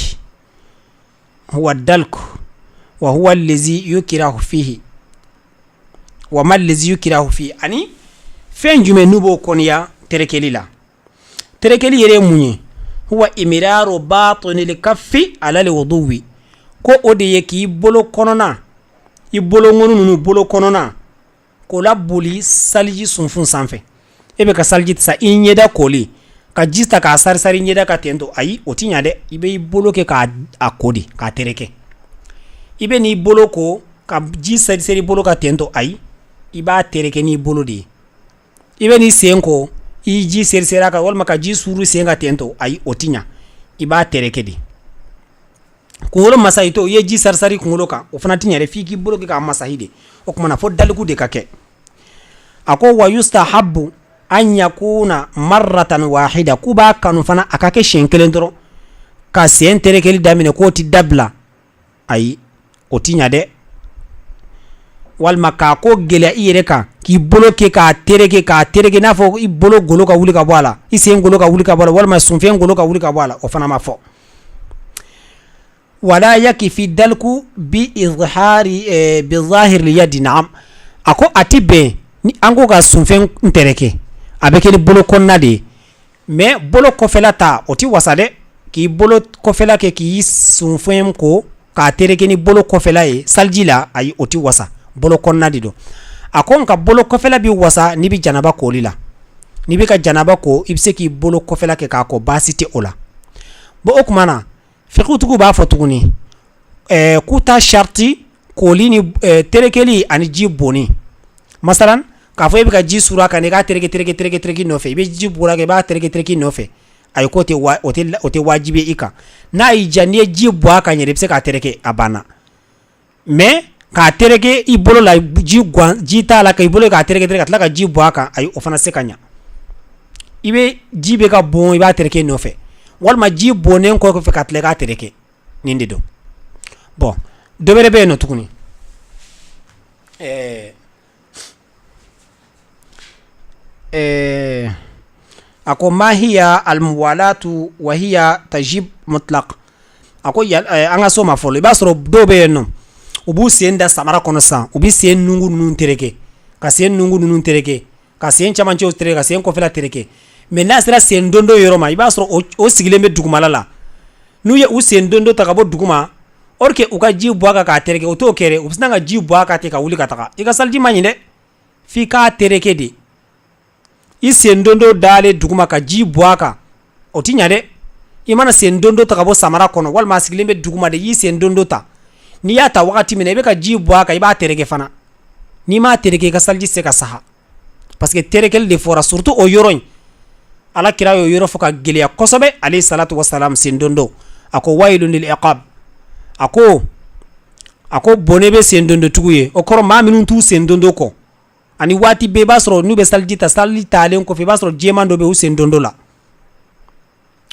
S2: wa dalku wa huwa allazi yukrahu fihi wa ma allazi yukrahu fihi ani fen jume nubo konya terekeli la terekeli yere munye huwa imiraru batinil kaffi ala alwuduwi ko ode yeki bolo konona i bolo ngonu nunu bolo konona ko la boli salji sunfun sanfɛ ebe ka salji sa i ɲɛda koli ka jista ka sarisari ɲɛda ka tento ayi o ti ɲa dɛ i be i bolo kɛ ka a kodi ka tereke i be n'i bolo ko ka ji sarisari bolo ka tento ayi i b'a tereke n'i bolo de ye i be n'i sen ko i ji serisera ka walima ka ji suru sen ka tento ayi o ti ɲa i b'a tereke de kunkolo masahi to ye ji sarisari kunkolo kan o fana ti ɲa dɛ f'i k'i bolo kɛ k'a masahi de o kumana fo daliku de ka kɛ a ko wa yustahabbu an yakuna marratan wahida ku b'a kanu fana a ka kɛ siɲɛ kelen dɔrɔn ka sen terekeli daminɛ k'o ti dabila ayi o ti ɲa dɛ walima k'a ko gɛlɛya i yɛrɛ kan k'i bolo kɛ k'a tereke n'a fɔ i bolo golo ka wuli ka bɔ a la i sen golo ka wuli ka bɔ a la walima sunfɛn golo ka wuli ka bɔ a la o fana ma fɔ wala yakifi dalku bi izhari bi zahir liyadi na'am a ko a ti bɛn ni an ko ka sunfɛn tereke a bɛ kɛ ni bolo kɔnɔna de ye mais bolo kɔfɛla ta o ti wasa dɛ k'i bolo kɔfɛla kɛ k'i sunfɛn ko k'a tereke ni bolo kɔfɛla ye salji la ayi o ti wasa bolo kɔnɔna de don a ko nka bolo kɔfɛla bi wasa n'i bi janaba koli la n'i bi ka janaba ko i bɛ se k'i bolo kɔfɛla kɛ k'a ko baasi tɛ o la bon o tuma na fiqhutigiw b'a fɔ tuguni k'u ta sharti koli ni terekeli ani ji bonni masalan k'a fɔ i bɛ ka ji suru a kan i k'a tereke nɔfɛ i bɛ ji bɔra kɛ i b'a tereke nɔfɛ ayi k'o tɛ wajibi i kan n'a y'i diya n'i ye ji bɔ a kan yɛrɛ i bɛ se k'a tereke a banna mais k'a tereke i bolo la ji t'a la ka i bolo k'a tereke ka tila ka ji bɔ a kan ayi o fana se ka ɲa i bɛ ji bɛ ka bɔn i b'a tereke nɔfɛ walima ji bɔnnen kɔfɛ ka tila k'a tereke nin de don bon dɔ wɛrɛ bɛ yen nɔ tuguni a ko ma hiya almuwalatu wa hiya tajib mutlaq a ko an ka so ma fɔlɔ i b'a sɔrɔ dɔw bɛ yen nɔ u b'u sen da samara kɔnɔ sisan u bɛ sen nungu ninnu tereke ka sen nungu ninnu tereke ka sen camancɛw tereke ka sen kɔfɛla tereke mais n'a sera sen dondo yɔrɔ ma i b'a sɔrɔ o sigilen bɛ dugumala la n'u ye u sen dondo ta ka bɔ duguma or que u ka ji bɔ a kan k'a tereke o t'o kɛ dɛ u bɛ sina ka ji bɔ a kan ten ka wuli ka taga i ka saliji ma ɲi dɛ f'i k'a tereke de i sen dondo dalen duguma ka ji bɔ a kan o ti ɲa dɛ i mana sen dondo ta ka bɔ samara kɔnɔ walima a sigilen bɛ duguma de i y'i sen dondo ta n'i y'a ta wagati min na i bɛ ka ji bɔ a kan i b'a tereke fana n'i m'a tereke i ka saliji se ka saha parce que terekeli de fɔra surtout o yɔrɔ in ala kira y'o yɔrɔ fɔ ka gɛlɛya kosɛbɛ alayhi salatu wasalam sen dondo a ko wailun lil iqab a ko bɔnɛ bɛ sen dondo tugu ye o kɔrɔ maa minnu t'u sen dondo kɔ ani waati bɛɛ i b'a sɔrɔ n'u bɛ saliji talen kɔfɛ i b'a sɔrɔ jɛman dɔ bɛ u sen dondo la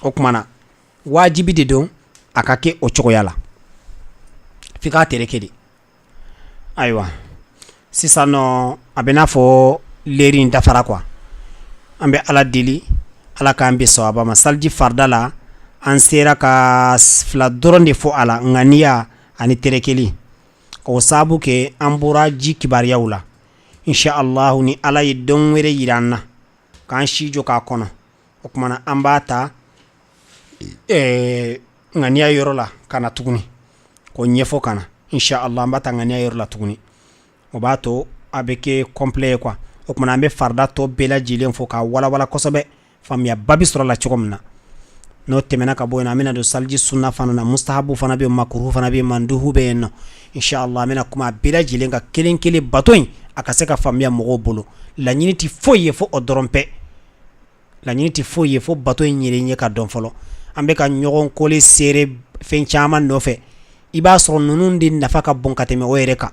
S2: o kumana wajibi de don a ka kɛ o cogoya la f'i k'a tereke de ayiwa sisan nɔ a bɛ n'a fɔ leri in dafara quoi an bɛ ala deli ala k'an bɛ sawaba ma saliji farida la an sera ka fila dɔrɔn de fɔ a la ŋaniya ani terekeli k'o sababu kɛ an bɔra ji kibariyaw la inshallah ni ala ye don wɛrɛ yira an na k'an si jɔ k'a kɔnɔ o kumana an b'a ta ŋaniya yɔrɔ la ka na tuguni k'o ɲɛfɔ ka na inshallah an b'a ta ŋaniya yɔrɔ la tuguni o b'a to a bɛ kɛ complet ye quoi o kumana an bɛ farida tɔ bɛɛ lajɛlen fɔ k'a walawala kosɛbɛ faamuyaba bi sɔrɔ la cogo min na n'o tɛmɛna ka bɔ yen an bɛna don saliji sunna fana na mustahabu fana bɛ yen makruhu fana bɛ yen manduhu bɛ yen nɔ inshallah an bɛna kuma a bɛɛ lajɛlen ka kelen kelen bato in a ka se ka faamuya mɔgɔw bolo laɲini tɛ foyi ye fo o dɔrɔn pɛ laɲini tɛ foyi ye fo bato in yɛrɛ ɲɛ ka dɔn fɔlɔ an bɛ ka ɲɔgɔn kole seere fɛn caman nɔfɛ i b'a sɔrɔ ninnu de nafa ka bon ka tɛmɛ o yɛrɛ kan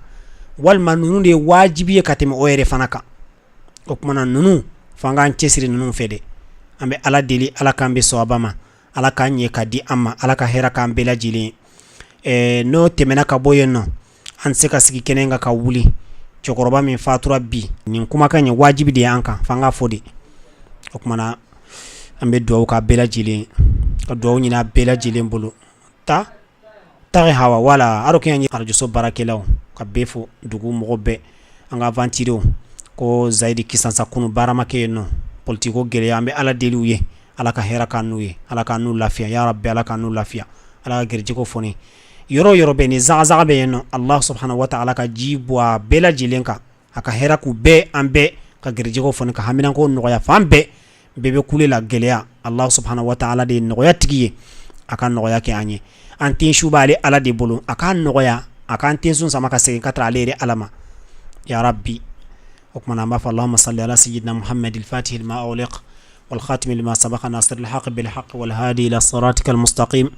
S2: walima ninnu de ye wajibi ye ka tɛmɛ o yɛrɛ fana kan o kumana ninnu f'an k'an cɛsiri ninnu fɛ dɛ an bɛ ala deli ala k'an bɛ sawaba ma ala k'an ɲɛ ka di an ma ala ka hɛrɛ k'an bɛɛ lajɛlen ye n'o tɛmɛna ka bɔ yen nɔ an tɛ se ka sigi kɛnɛ kan ka wuli cɛkɔrɔba min fatura bi nin kumakan ye wajibi de ye an kan f'an k'a fɔ de o kumana an bɛ dugawu k'a bɛɛ lajɛlen ka dugawu ɲini a bɛɛ lajɛlen bolo ta tare hawa wala aro ke nyi arjo so barakelaw ka befo dugu mogobe anga vantiro ko zaidi kisansa kunu barama ke no politiko gele ambe ala deluye ala ka hera kanuye ala kanu lafiya ya rabbi ala kanu lafiya ala gerje ko foni yoro be ni zaga be no Allah subhanahu wa ta'ala ka jibwa bela jilenka aka hera ku be ambe ka gerje ko foni ka haminan ko no ya fambe bebe kulela geleya Allah subhanahu wa ta'ala de no ya tigiye aka no ya ke anye antin shubale ala de bolo aka no ya aka antin sun sama ka se katra alere alama ya rabbi وكما ما اللهم صل على سيدنا محمد الفاتح لما أغلق والخاتم لما سبق ناصر الحق بالحق والهادي إلى صراطك المستقيم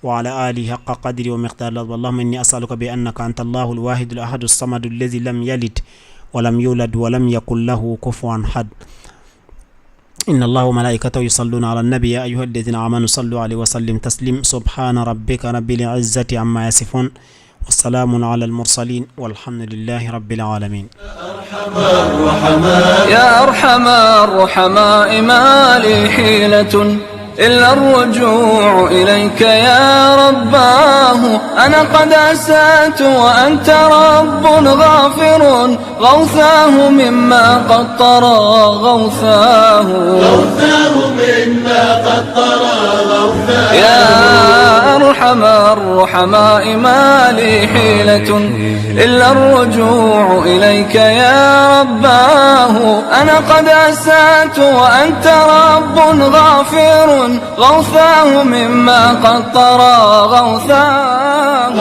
S2: وعلى آله حق قدر ومقدار. اللهم إني أسألك بأنك أنت الله الواحد الأحد الصمد الذي لم يلد ولم يولد ولم يكن له كفوا أحد. إن الله وملائكته يصلون على النبي يا أيها الذين آمنوا صلوا عليه وسلم تسليم. سبحان ربك رب العزة عما يصفون والسلام على المرسلين والحمد لله رب العالمين.
S1: يا أرحم الرحماء ما لي حيلة إلا الرجوع إليك يا رباه. أنا قد أسأت وأنت رب غافر غوثاه مما قد طرى غوثاه مما قد طرى غوثاه. يا أرحم الرحماء ما لي حيلة إلا الرجوع إليك يا رباه. أنا قد أسأت وأنت رب غافر غوثاه مما قد طرى غوثاه.